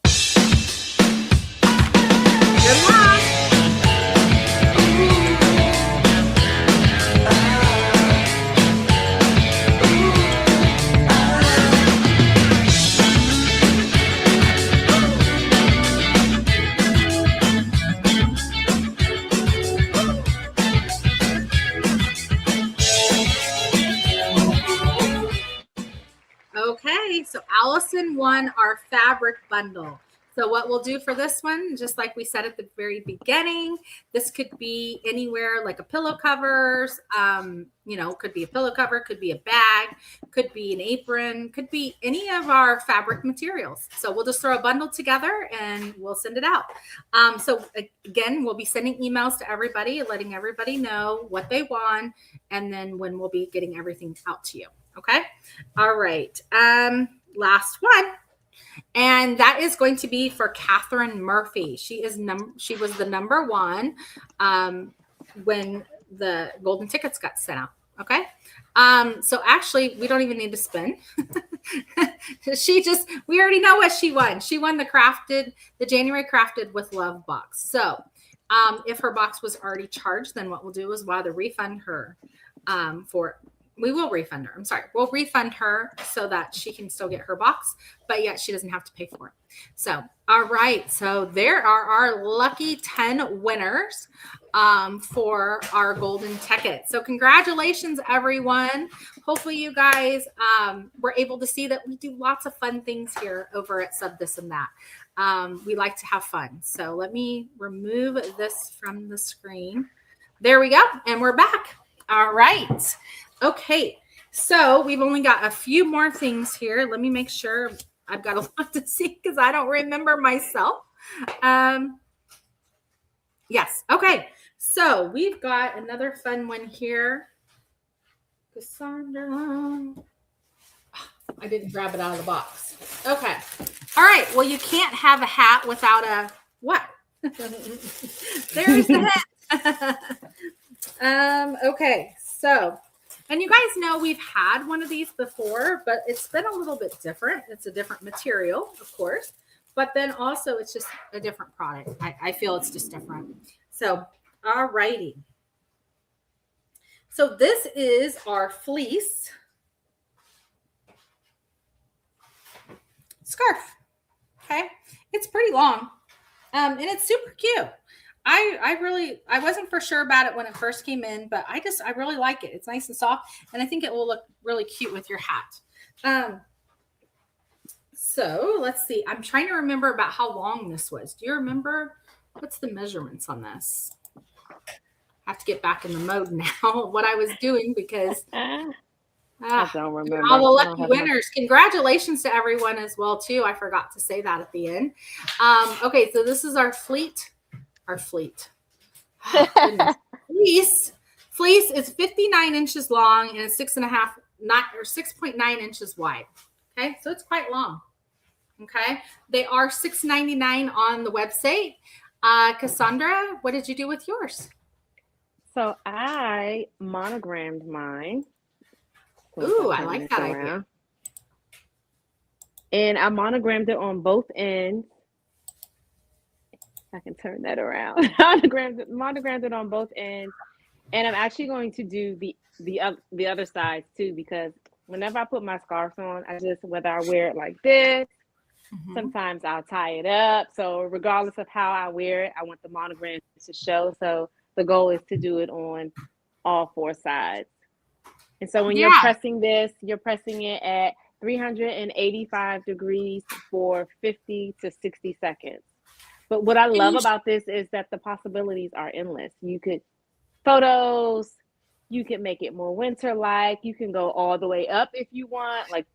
Good luck. So Allison won our fabric bundle. So what we'll do for this one, just like we said at the very beginning, this could be anywhere like a pillow covers, could be a pillow cover, could be a bag, could be an apron, could be any of our fabric materials. So we'll just throw a bundle together and we'll send it out. So again, we'll be sending emails to everybody, letting everybody know what they won, and then when we'll be getting everything out to you. Okay. All right. Last one. And that is going to be for Catherine Murphy. She was the number one when the golden tickets got sent out. Okay. So actually we don't even need to spin. We already know what she won. She won the January Crafted with Love box. So if her box was already charged, then what we'll do is we'll either refund her we will refund her. I'm sorry. We'll refund her so that she can still get her box, but yet she doesn't have to pay for it. So, all right. So there are our lucky 10 winners for our golden ticket. So congratulations, everyone. Hopefully you guys were able to see that we do lots of fun things here over at Sub This and That. We like to have fun. So let me remove this from the screen. There we go. And we're back. All right. Okay, so we've only got a few more things here. Let me make sure I've got a lot to see because I don't remember myself. Yes, okay. So we've got another fun one here. Cassandra. I didn't grab it out of the box. Okay. All right. Well, you can't have a hat without a what? There's the hat. Okay, so. And you guys know we've had one of these before, but it's been a little bit different. It's a different material, of course, but then also it's just a different product. I feel it's just different. So, all righty. So this is our fleece scarf. Okay. It's pretty long. And it's super cute. I wasn't for sure about it when it first came in, but I really like it. It's nice and soft, and I think it will look really cute with your hat. So let's see. I'm trying to remember about how long this was. Do you remember? What's the measurements on this? I have to get back in the mode now, what I was doing, because I don't remember. All the lucky winners. Congratulations to everyone as well, too. I forgot to say that at the end. Okay, so this is our fleece. Fleece is 59 inches long and it's 6.9 inches wide. Okay, so it's quite long. Okay, they are $6.99 on the website. Cassandra, what did you do with yours? So I monogrammed mine. Ooh, I like that idea. And I monogrammed it on both ends. I can turn that around. monogrammed it on both ends, and I'm actually going to do the other sides too, because whenever I put my scarves on, whether I wear it like this, sometimes I'll tie it up. So regardless of how I wear it, I want the monogram to show. So the goal is to do it on all four sides. And so when you're pressing this, you're pressing it at 385 degrees for 50 to 60 seconds. But what I love about this is that the possibilities are endless. You could photos, you can make it more winter-like, you can go all the way up if you want. Like,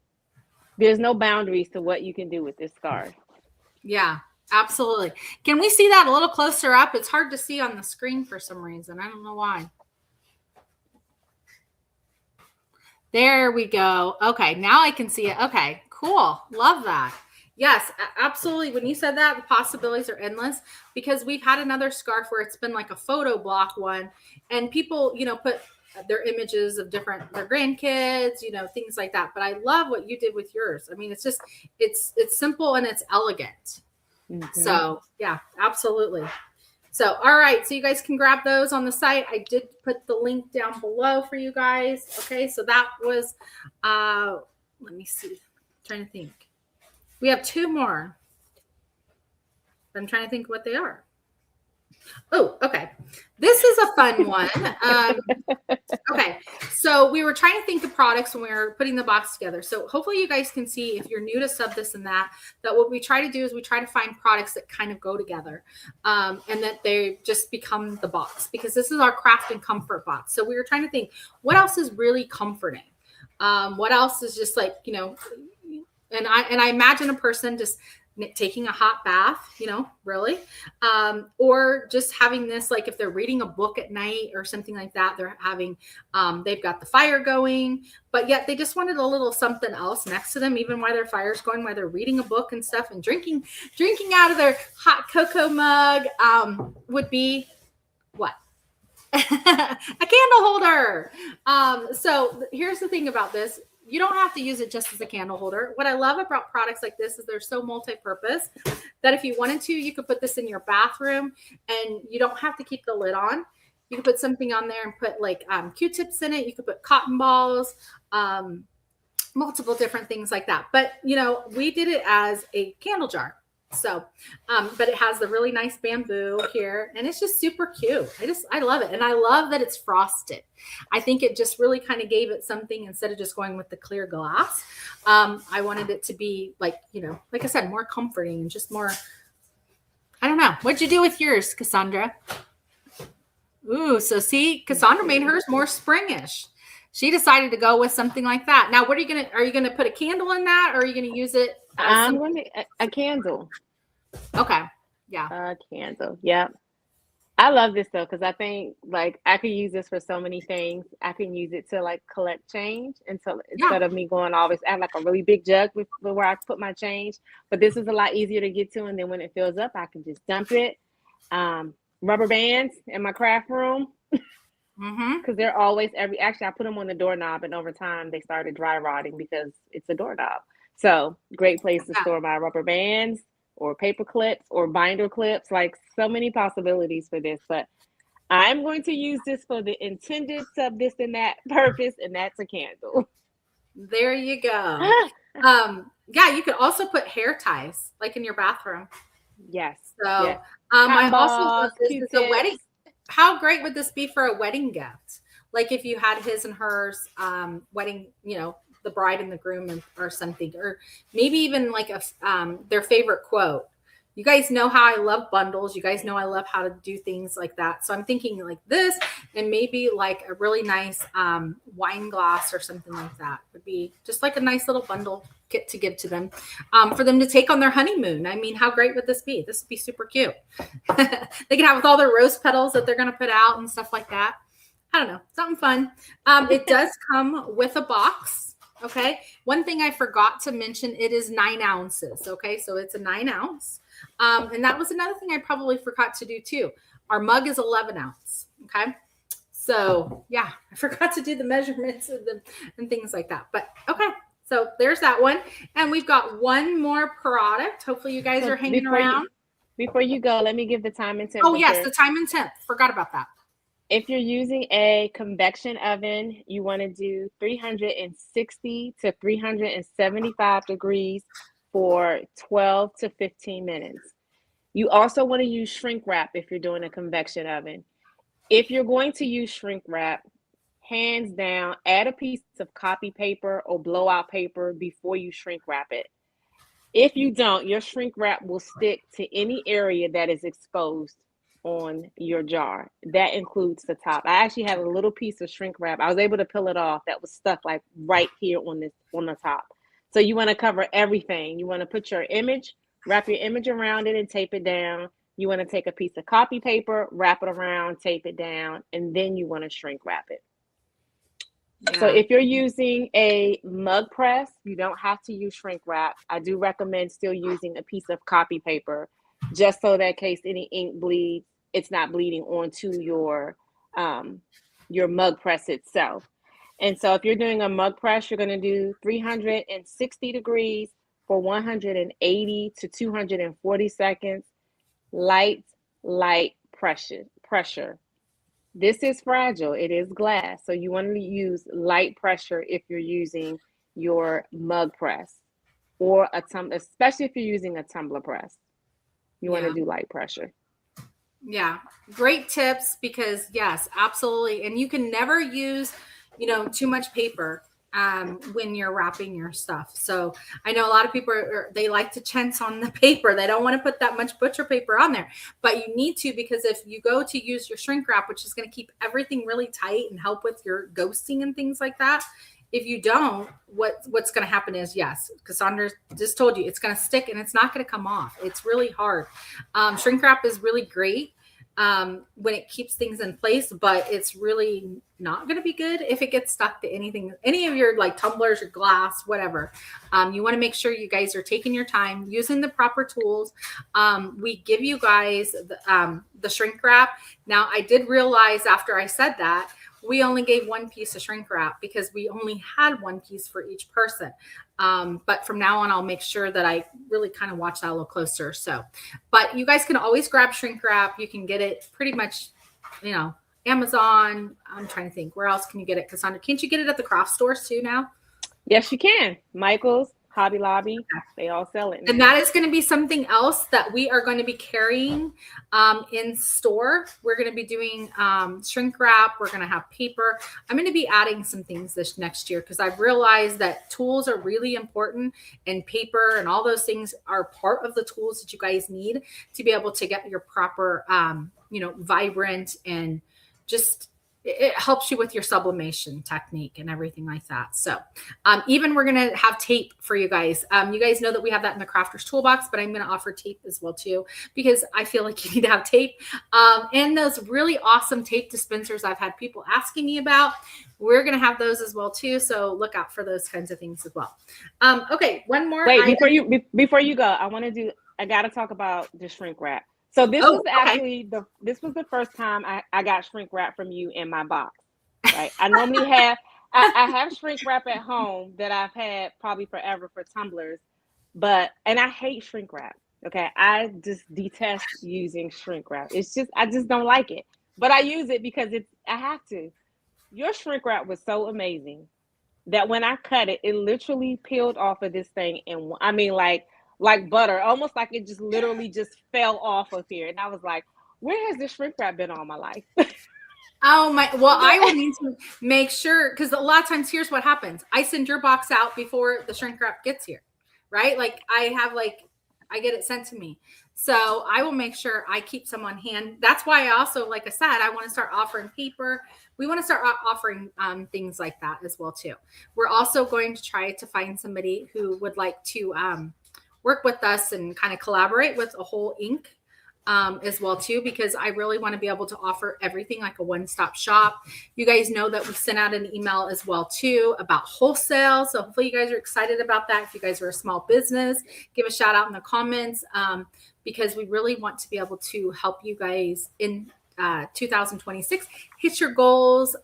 there's no boundaries to what you can do with this scarf. Yeah, absolutely. Can we see that a little closer up? It's hard to see on the screen for some reason. I don't know why. There we go. Okay, now I can see it. Okay, cool. Love that. Yes, absolutely. When you said that, the possibilities are endless, because we've had another scarf where it's been like a photo block one, and people, put their images of their grandkids, things like that. But I love what you did with yours. I mean, it's just, it's simple and it's elegant. So yeah, absolutely. So, all right. So you guys can grab those on the site. I did put the link down below for you guys. Okay. So that was, let me see. I'm trying to think. We have two more. I'm trying to think what they are. Oh, okay. This is a fun one. Okay, so we were trying to think of products when we were putting the box together. So hopefully you guys can see, if you're new to Sub This and That, that what we try to do is we try to find products that kind of go together, and that they just become the box, because this is our craft and comfort box. So we were trying to think, what else is really comforting? What else is just like, and I imagine a person just taking a hot bath, really, or just having this, like if they're reading a book at night or something like that, they're having, they've got the fire going, but yet they just wanted a little something else next to them, even while their fire's going, while they're reading a book and stuff, and drinking out of their hot cocoa mug, would be what? A candle holder. So here's the thing about this. You don't have to use it just as a candle holder. What I love about products like this is they're so multi-purpose that if you wanted to, you could put this in your bathroom and you don't have to keep the lid on. You could put something on there and put like Q-tips in it. You could put cotton balls, multiple different things like that. But, we did it as a candle jar. So, but it has the really nice bamboo here, and it's just super cute. I love it. And I love that it's frosted. I think it just really kind of gave it something instead of just going with the clear glass. I wanted it to be like, like I said, more comforting and just more, I don't know. What'd you do with yours, Cassandra? Ooh, so see, Cassandra made hers more springish. She decided to go with something like that. Now, are you going to put a candle in that, or are you going to use it? I'm going to a candle. Okay. Yeah. A candle. Yep. I love this though, because I think like I could use this for so many things. I can use it to like collect change, and so instead of me going always, I have like a really big jug where I put my change. But this is a lot easier to get to, and then when it fills up, I can just dump it. Rubber bands in my craft room, because they're always actually I put them on the doorknob, and over time they started dry rotting because it's a doorknob. So great place to store my rubber bands or paper clips or binder clips, like so many possibilities for this. But I'm going to use this for the intended Sub This and That purpose, and that's a candle. There you go. Yeah, you could also put hair ties like in your bathroom. Yes. So yes. I also love this is a wedding. How great would this be for a wedding gift? Like if you had his and hers wedding, the bride and the groom or something, or maybe even like their favorite quote. You guys know how I love bundles. You guys know I love how to do things like that. So I'm thinking like this, and maybe like a really nice wine glass or something like that would be just like a nice little bundle kit to give to them for them to take on their honeymoon. I mean, how great would this be? This would be super cute. They can have with all their rose petals that they're going to put out and stuff like that. I don't know, something fun. It does come with a box. Okay. One thing I forgot to mention, it is 9 ounces. Okay. So it's a 9 ounce. And that was another thing I probably forgot to do too. Our mug is 11 ounce. Okay. So yeah, I forgot to do the measurements and things like that, but okay. So there's that one. And we've got one more product. Hopefully you guys are hanging around. Before you go, let me give the time and temperature. Oh yes. The time and temp. Forgot about that. If you're using a convection oven, you want to do 360 to 375 degrees for 12 to 15 minutes. You also want to use shrink wrap if you're doing a convection oven. If you're going to use shrink wrap, hands down, add a piece of copy paper or blowout paper before you shrink wrap it. If you don't, your shrink wrap will stick to any area that is exposed on your jar. That includes the top. I actually have a little piece of shrink wrap. I was able to peel it off that was stuck like right here on the top. So you want to cover everything. You want to put your image, wrap your image around it and tape it down. You want to take a piece of copy paper, wrap it around, tape it down, and then you want to shrink wrap it. Yeah. So if you're using a mug press, you don't have to use shrink wrap. I do recommend still using a piece of copy paper, just so that in case any ink bleeds, it's not bleeding onto your mug press itself. And so if you're doing a mug press, you're going to do 360 degrees for 180 to 240 seconds. Light pressure. This is fragile. It is glass. So you want to use light pressure if you're using your mug press or especially if you're using a tumbler press. You want to do light pressure. Yeah, great tips because yes, absolutely. And you can never use, too much paper when you're wrapping your stuff. So I know a lot of people they like to chintz on the paper. They don't want to put that much butcher paper on there, but you need to because if you go to use your shrink wrap, which is going to keep everything really tight and help with your ghosting and things like that. If you don't, what's going to happen is yes, Cassandra just told you it's going to stick and it's not going to come off. It's really hard. Shrink wrap is really great when it keeps things in place, but it's really not going to be good if it gets stuck to anything, any of your like tumblers or glass, whatever. You want to make sure you guys are taking your time, using the proper tools. We give you guys the shrink wrap. Now, I did realize after I said that, we only gave one piece of shrink wrap because we only had one piece for each person. But from now on, I'll make sure that I really kind of watch that a little closer. So, but you guys can always grab shrink wrap. You can get it pretty much, Amazon. I'm trying to think, where else can you get it, Cassandra? Can't you get it at the craft stores too now? Yes, you can. Michael's, Hobby Lobby, they all sell it now. And that is going to be something else that we are going to be carrying in store. We're going to be doing shrink wrap. We're going to have paper. I'm going to be adding some things this next year because I've realized that tools are really important, and paper and all those things are part of the tools that you guys need to be able to get your proper, vibrant and just it helps you with your sublimation technique and everything like that. So even we're going to have tape for you guys. You guys know that we have that in the Crafter's Toolbox, but I'm going to offer tape as well too, because I feel like you need to have tape. And those really awesome tape dispensers I've had people asking me about, we're going to have those as well too. So look out for those kinds of things as well. Okay. One more. Wait, before you go, I got to talk about the shrink wrap. So this was actually this was the first time I got shrink wrap from you in my box, right? I normally have I have shrink wrap at home that I've had probably forever for tumblers, and I hate shrink wrap. Okay, I just detest using shrink wrap. I just don't like it, but I use it because I have to. Your shrink wrap was so amazing that when I cut it, it literally peeled off of this thing, and I mean like butter, almost like it just literally just fell off of here. And I was like, where has this shrink wrap been all my life? Oh my, well, I will need to make sure, because a lot of times here's what happens. I send your box out before the shrink wrap gets here, right? Like I get it sent to me. So I will make sure I keep some on hand. That's why I also, like I said, I want to start offering paper. We want to start offering things like that as well too. We're also going to try to find somebody who would like to work with us and kind of collaborate with a whole ink as well too, because I really want to be able to offer everything like a one-stop shop. You guys know that we sent out an email as well too about wholesale. So hopefully you guys are excited about that. If you guys are a small business, give a shout out in the comments because we really want to be able to help you guys in 2026 hit your goals,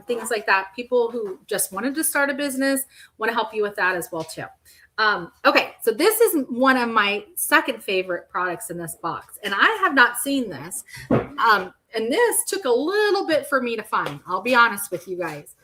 things like that. People who just wanted to start a business want to help you with that as well too. Okay, so this is one of my second favorite products in this box, and I have not seen this. And this took a little bit for me to find. I'll be honest with you guys,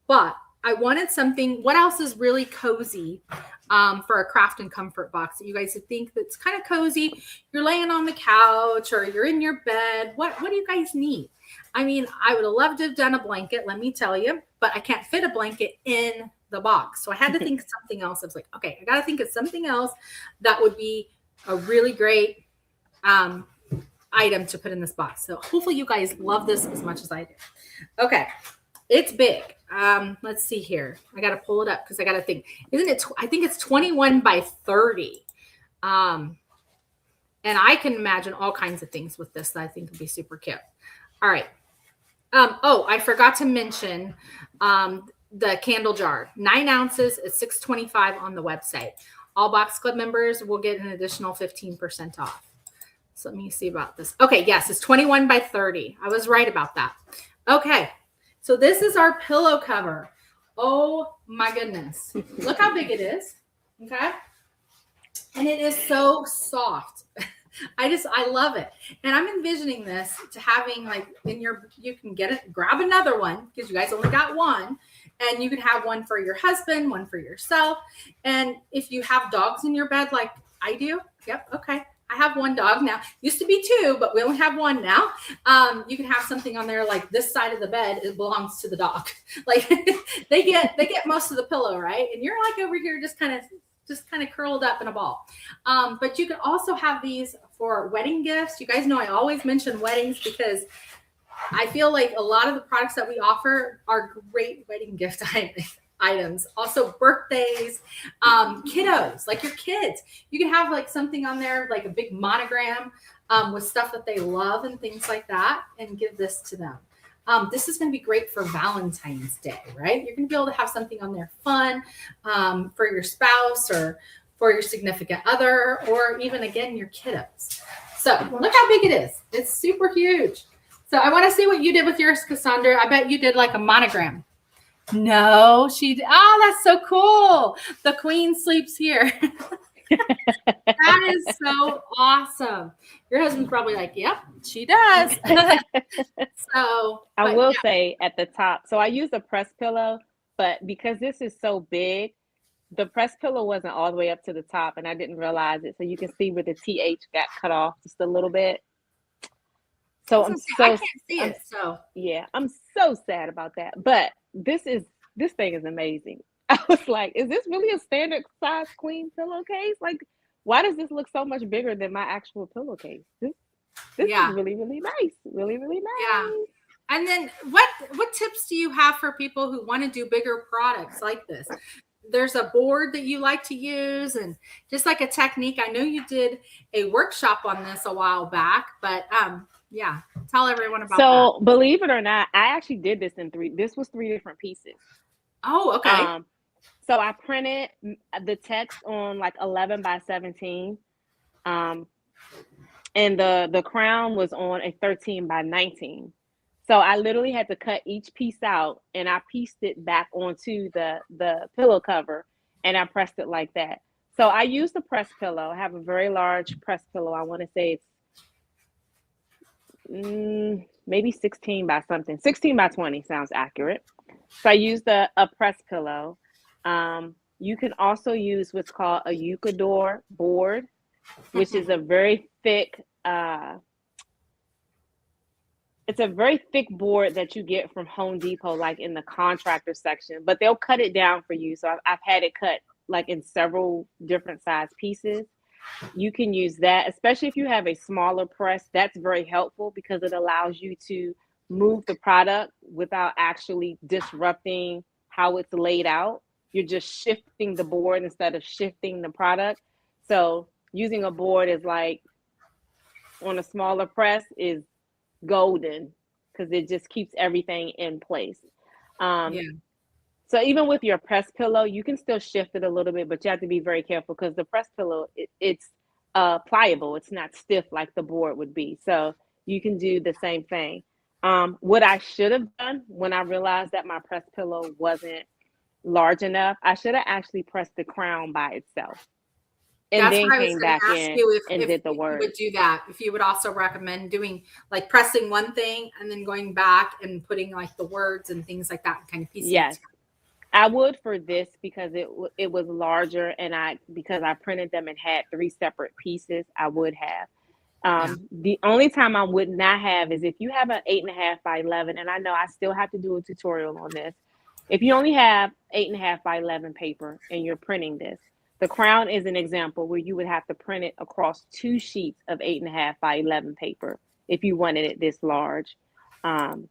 but I wanted something. What else is really cozy for a craft and comfort box that you guys would think that's kind of cozy? You're laying on the couch or you're in your bed. What do you guys need? I mean, I would have loved to have done a blanket, let me tell you, but I can't fit a blanket in the box. So I had to think of something else. I was like, okay, I got to think of something else that would be a really great item to put in this box. So hopefully you guys love this as much as I do. Okay. It's big. Let's see here. I got to pull it up because I got to think. Isn't it? I think it's 21 by 30. And I can imagine all kinds of things with this that I think would be super cute. All right. I forgot to mention the candle jar. 9 ounces is $6.25 on the website. All Box Club members will get an additional 15% off. So let me see about this. Okay, yes, it's 21 by 30. I was right about that. Okay, so this is our pillow cover. Oh my goodness. Look how big it is. Okay. And it is so soft. I love it. And I'm envisioning this to having like you can get it, grab another one because you guys only got one. And you can have one for your husband, one for yourself. And if you have dogs in your bed like I do, yep, okay. I have one dog now. Used to be two, but we only have one now. You can have something on there like this side of the bed. It belongs to the dog. Like they get most of the pillow, right? And you're like over here just kind of curled up in a ball. But you can also have these for wedding gifts. You guys know I always mention weddings because I feel like a lot of the products that we offer are great wedding gift items. Also birthdays, kiddos, like your kids. You can have like something on there, like a big monogram with stuff that they love and things like that, and give this to them. This is going to be great for Valentine's Day, right? You're going to be able to have something on there fun for your spouse or for your significant other, or even, again, your kiddos. So look how big it is. It's super huge. So I want to see what you did with yours, Cassandra. I bet you did like a monogram. No, she did. Oh, that's so cool. The queen sleeps here. That is so awesome. Your husband's probably like, yep, she does. So I will say at the top, so I use a press pillow, but because this is so big, the press pillow wasn't all the way up to the top, and I didn't realize it. So you can see where the TH got cut off just a little bit. So I can't see it. So yeah, I'm so sad about that. But this thing is amazing. I was like, is this really a standard size queen pillowcase? Like, why does this look so much bigger than my actual pillowcase? This is really, really nice. Really, really nice. Yeah. And then what tips do you have for people who want to do bigger products like this? There's a board that you like to use and just like a technique. I know you did a workshop on this a while back, but yeah, tell everyone about that. So believe it or not, I actually did this this was 3 different pieces. Oh, okay. So I printed the text on like 11 by 17. And the crown was on a 13 by 19. So I literally had to cut each piece out, and I pieced it back onto the pillow cover, and I pressed it like that. So I used the press pillow. I have a very large press pillow. I want to say it's maybe 16 by something. 16 by 20 sounds accurate. So I used a press pillow. You can also use what's called a Eucador board, which is a very thick, it's a very thick board that you get from Home Depot, like in the contractor section, but they'll cut it down for you. So I've had it cut like in several different size pieces. You can use that, especially if you have a smaller press. That's very helpful because it allows you to move the product without actually disrupting how it's laid out. You're just shifting the board instead of shifting the product. So using a board is like on a smaller press is golden because it just keeps everything in place. So even with your press pillow, you can still shift it a little bit, but you have to be very careful because the press pillow, it's pliable. It's not stiff like the board would be. So you can do the same thing. What I should have done when I realized that my press pillow wasn't large enough, I should have actually pressed the crown by itself. And that's then came back in and did the words. You would do that. If you would also recommend doing like pressing one thing and then going back and putting like the words and things like that, kind of piecing. Yes, I would for this because it was larger, and because I printed them and had 3 separate pieces, I would have. The only time I would not have is if you have an 8.5 by 11, and I know I still have to do a tutorial on this. If you only have 8.5 by 11 paper and you're printing this, the crown is an example where you would have to print it across 2 sheets of 8.5 by 11 paper if you wanted it this large, and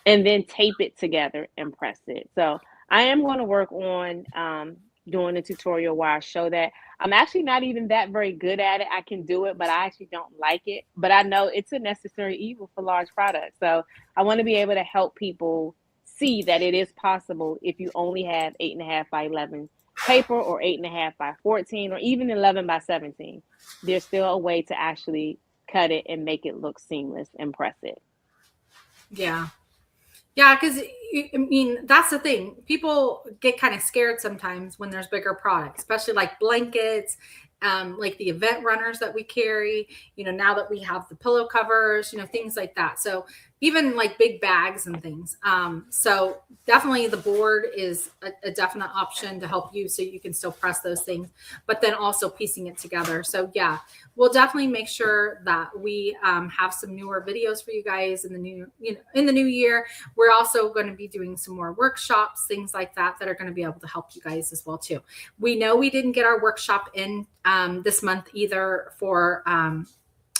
then tape it together and press it. So I am going to work on doing a tutorial where I show that. I'm actually not even that very good at it. I can do it, but I actually don't like it. But I know it's a necessary evil for large products. So I want to be able to help people see that it is possible if you only have 8.5 by 11 paper or 8.5 by 14 or even 11 by 17. There's still a way to actually cut it and make it look seamless and press it. Yeah, because I mean, that's the thing. People get kind of scared sometimes when there's bigger products, especially like blankets like the event runners that we carry, now that we have the pillow covers, things like that. So even like big bags and things. So definitely the board is a definite option to help you so you can still press those things, but then also piecing it together. So yeah, we'll definitely make sure that we have some newer videos for you guys in the new year. We're also going to be doing some more workshops, things like that are going to be able to help you guys as well too. We know we didn't get our workshop in this month either for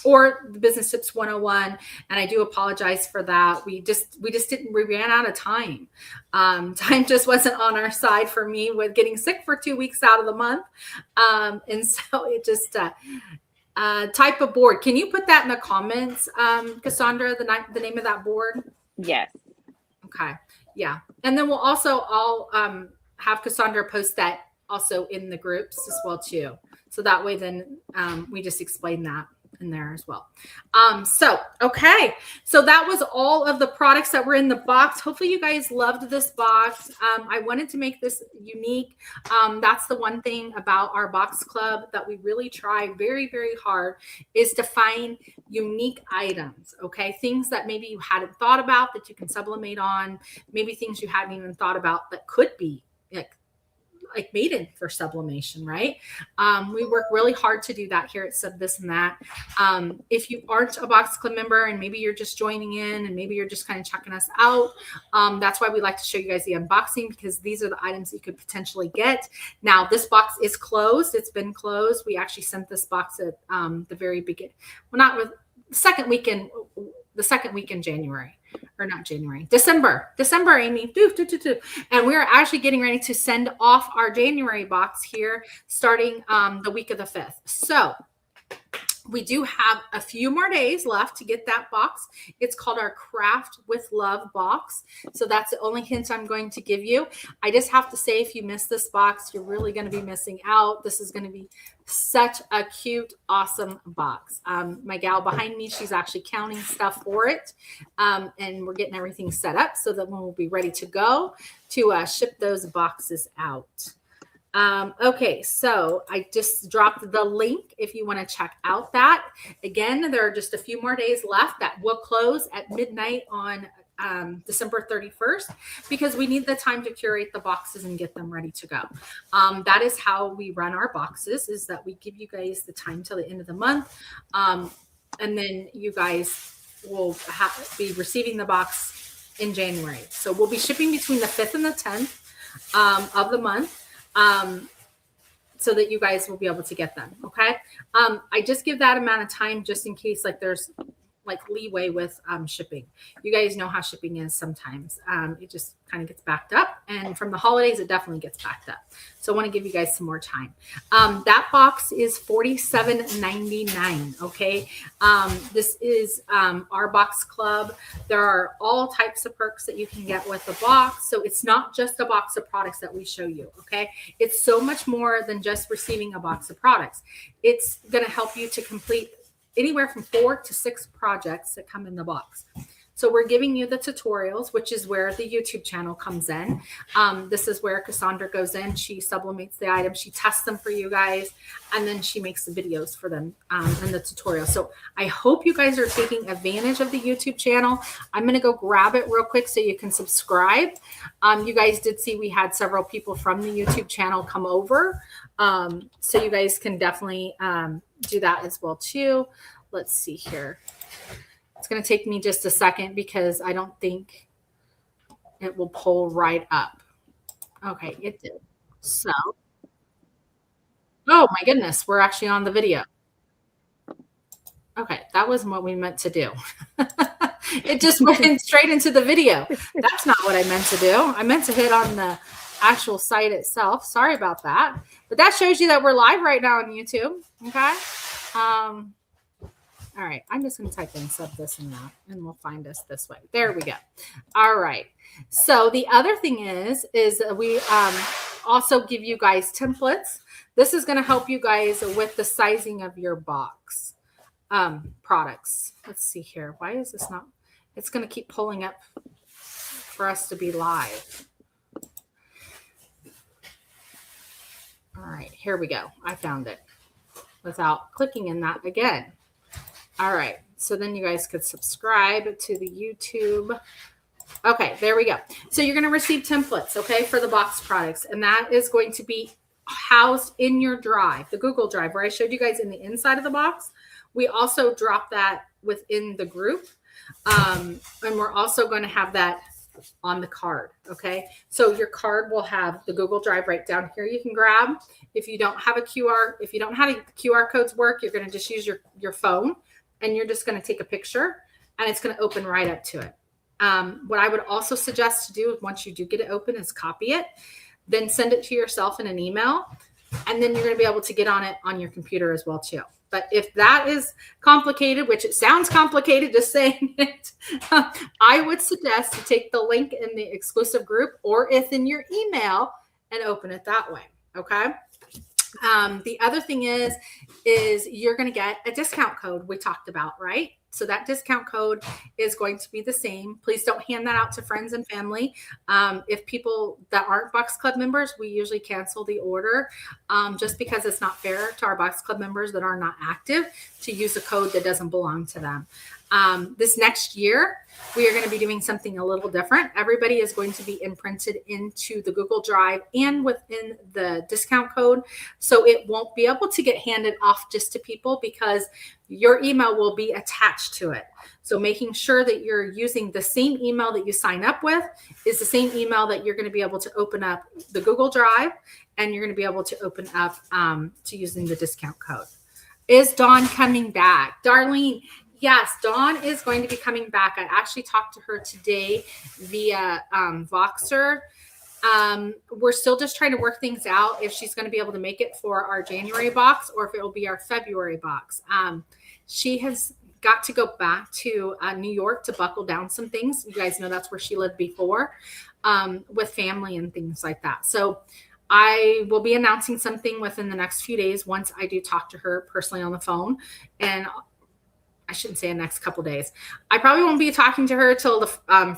or the Business Tips 101. And I do apologize for that. We ran out of time. Time just wasn't on our side for me with getting sick for 2 weeks out of the month. And so it just, type of board. Can you put that in the comments, Cassandra, the name of that board? Yes. Okay. Yeah. And then I'll have Cassandra post that also in the groups as well too. So that way then we just explain that in there as well. Okay. So that was all of the products that were in the box. Hopefully you guys loved this box. I wanted to make this unique. That's the one thing about our box club that we really try very, very hard is to find unique items. Okay. Things that maybe you hadn't thought about that you can sublimate on, maybe things you hadn't even thought about that could be like made in for sublimation, right? We work really hard to do that here at Sub This and That. If you aren't a Box Club member and maybe you're just joining in and maybe you're just kind of checking us out, that's why we like to show you guys the unboxing, because these are the items you could potentially get. Now, this box is closed. It's been closed. We actually sent this box at the very beginning. Well, not with the second week in January. Or not January, December, Amy. And we're actually getting ready to send off our January box here starting the week of the 5th. So we do have a few more days left to get that box. It's called our Craft with Love box. So that's the only hint I'm going to give you. I just have to say, if you miss this box, you're really going to be missing out. This is going to be such a cute, awesome box. My gal behind me, she's actually counting stuff for it. And we're getting everything set up so that when we'll be ready to go to ship those boxes out. Okay, so I just dropped the link if you want to check out that. Again, there are just a few more days left. That will close at midnight on December 31st, because we need the time to curate the boxes and get them ready to go. That is how we run our boxes, is that we give you guys the time till the end of the month. And then you guys will be receiving the box in January. So we'll be shipping between the 5th and the 10th of the month. So that you guys will be able to get them. Okay. I just give that amount of time just in case there's leeway with shipping. You guys know how shipping is sometimes. It just kind of gets backed up, and from the holidays, it definitely gets backed up. So I want to give you guys some more time. That box is $47.99. Okay. This is our box club. There are all types of perks that you can get with the box. So it's not just a box of products that we show you. Okay. It's so much more than just receiving a box of products. It's going to help you to complete anywhere from 4 to 6 projects that come in the box. So we're giving you the tutorials, which is where the YouTube channel comes in. This is where Cassandra goes in. She sublimates the items. She tests them for you guys, and then she makes the videos for them and the tutorial. So I hope you guys are taking advantage of the YouTube channel. I'm going to go grab it real quick so you can subscribe. You guys did see we had several people from the YouTube channel come over. So you guys can definitely do that as well too. Let's see here. It's going to take me just a second because I don't think it will pull right up. Okay, it did. So, oh my goodness, we're actually on the video. Okay, that wasn't what we meant to do. It just went straight into the video. That's not what I meant to do. I meant to hit on the actual site itself. Sorry about that. But that shows you that we're live right now on YouTube. Okay. All right. I'm just going to type in Sub This and That, and we'll find us this way. There we go. All right. So the other thing is we also give you guys templates. This is going to help you guys with the sizing of your box products. Let's see here. Why is this not? It's going to keep pulling up for us to be live. All right, here we go. I found it. without clicking in that again. All right. So then you guys could subscribe to the YouTube. Okay, there we go. So you're going to receive templates, okay, for the box products. And that is going to be housed in your drive, the Google Drive, where I showed you guys in the inside of the box. We also drop that within the group. And we're also going to have that on the card, okay? So your card will have the Google Drive right down here you can grab. If you don't have a QR, if you don't know how the QR codes work, you're going to just use your phone, and you're just going to take a picture, and it's going to open right up to it. What I would also suggest to do once you do get it open is copy it, then send it to yourself in an email, and then you're going to be able to get on it on your computer as well too. But if that is complicated, which it sounds complicated just saying it, I would suggest to take the link in the exclusive group or if in your email and open it that way. Okay. The other thing is you're going to get a discount code we talked about, right? So that discount code is going to be the same. Please don't hand that out to friends and family. If people that aren't Box Club members, we usually cancel the order just because it's not fair to our Box Club members that are not active to use a code that doesn't belong to them. This next year, we are going to be doing something a little different. Everybody is going to be imprinted into the Google Drive and within the discount code. So it won't be able to get handed off just to people because your email will be attached to it. So making sure that you're using the same email that you sign up with is the same email that you're going to be able to open up the Google Drive, and you're going to be able to open up to using the discount code. Is Dawn coming back? Darlene, yes, Dawn is going to be coming back. I actually talked to her today via Voxer. We're still just trying to work things out if she's going to be able to make it for our January box or if it will be our February box. She has got to go back to New York to buckle down some things. You guys know that's where she lived before with family and things like that. So I will be announcing something within the next few days once I do talk to her personally on the phone. And I shouldn't say the next couple days. I probably won't be talking to her till the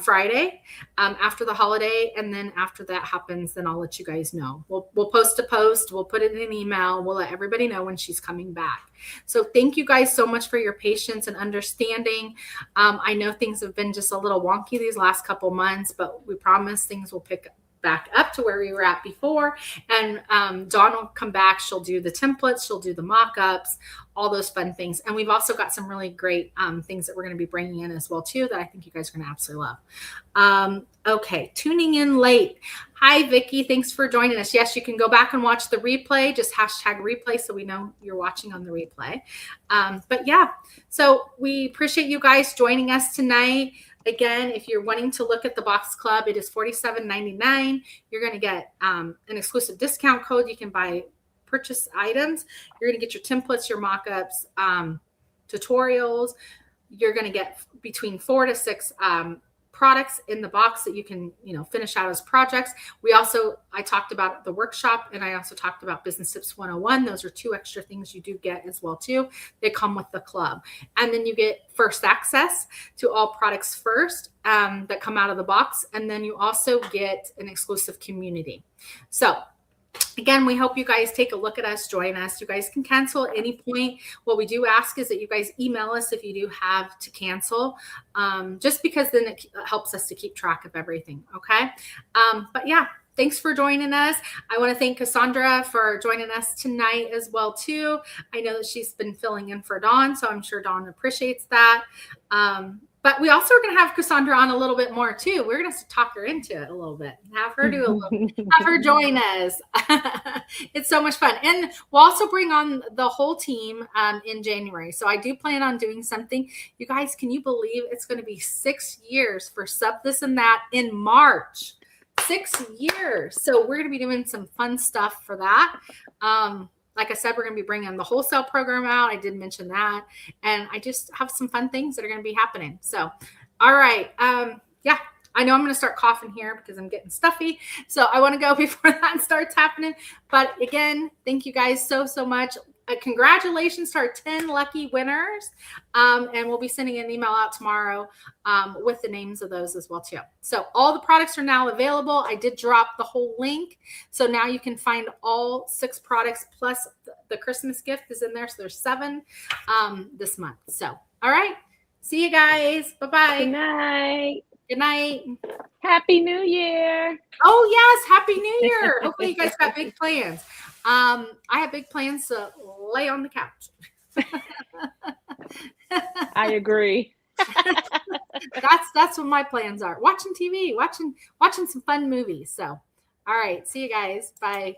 Friday after the holiday. And then after that happens, then I'll let you guys know. We'll post a post. We'll put it in an email. We'll let everybody know when she's coming back. So thank you guys so much for your patience and understanding. I know things have been just a little wonky these last couple months, but we promise things will pick back up to where we were at before. And Dawn will come back. She'll do the templates. She'll do the mock-ups, all those fun things. And we've also got some really great things that we're going to be bringing in as well, too, that I think you guys are going to absolutely love. Okay, tuning in late. Hi, Vicki. Thanks for joining us. Yes, you can go back and watch the replay. Just hashtag replay so we know you're watching on the replay. But yeah, so we appreciate you guys joining us tonight. Again, if you're wanting to look at the Box Club, it is $47.99. You're going to get an exclusive discount code. You can buy purchase items. You're going to get your templates, your mock-ups, tutorials. You're going to get between 4 to 6 products in the box that you can, finish out as projects. I talked about the workshop, and I also talked about Business Tips 101. Those are 2 extra things you do get as well too. They come with the club. And then you get first access to all products first that come out of the box. And then you also get an exclusive community. So again, we hope you guys take a look at us, join us. You guys can cancel at any point. What we do ask is that you guys email us if you do have to cancel, just because then it helps us to keep track of everything, okay? But yeah, thanks for joining us. I want to thank Cassandra for joining us tonight as well, too. I know that she's been filling in for Dawn, so I'm sure Dawn appreciates that. But we also are going to have Cassandra on a little bit more too. We're going to talk her into it a little bit, have her have her join us. It's so much fun. And we'll also bring on the whole team in January. So I do plan on doing something. You guys, can you believe it's going to be 6 years for Sup This and That in March? 6 years. So we're going to be doing some fun stuff for that. Like I said, we're going to be bringing the wholesale program out. I did mention that. And I just have some fun things that are going to be happening. So, all right. Yeah, I know I'm going to start coughing here because I'm getting stuffy. So I want to go before that starts happening. But again, thank you guys so much. congratulations to our 10 lucky winners. And we'll be sending an email out tomorrow with the names of those as well too. So all the products are now available. I did drop the whole link. So now you can find all 6 products plus the Christmas gift is in there. So there's 7 this month. So, all right. See you guys. Bye-bye. Good night. Good night. Happy New Year. Oh, yes. Happy New Year. Hopefully you guys got big plans. I have big plans to lay on the couch. I agree. That's what my plans are. Watching TV, watching some fun movies. So, all right. See you guys. Bye.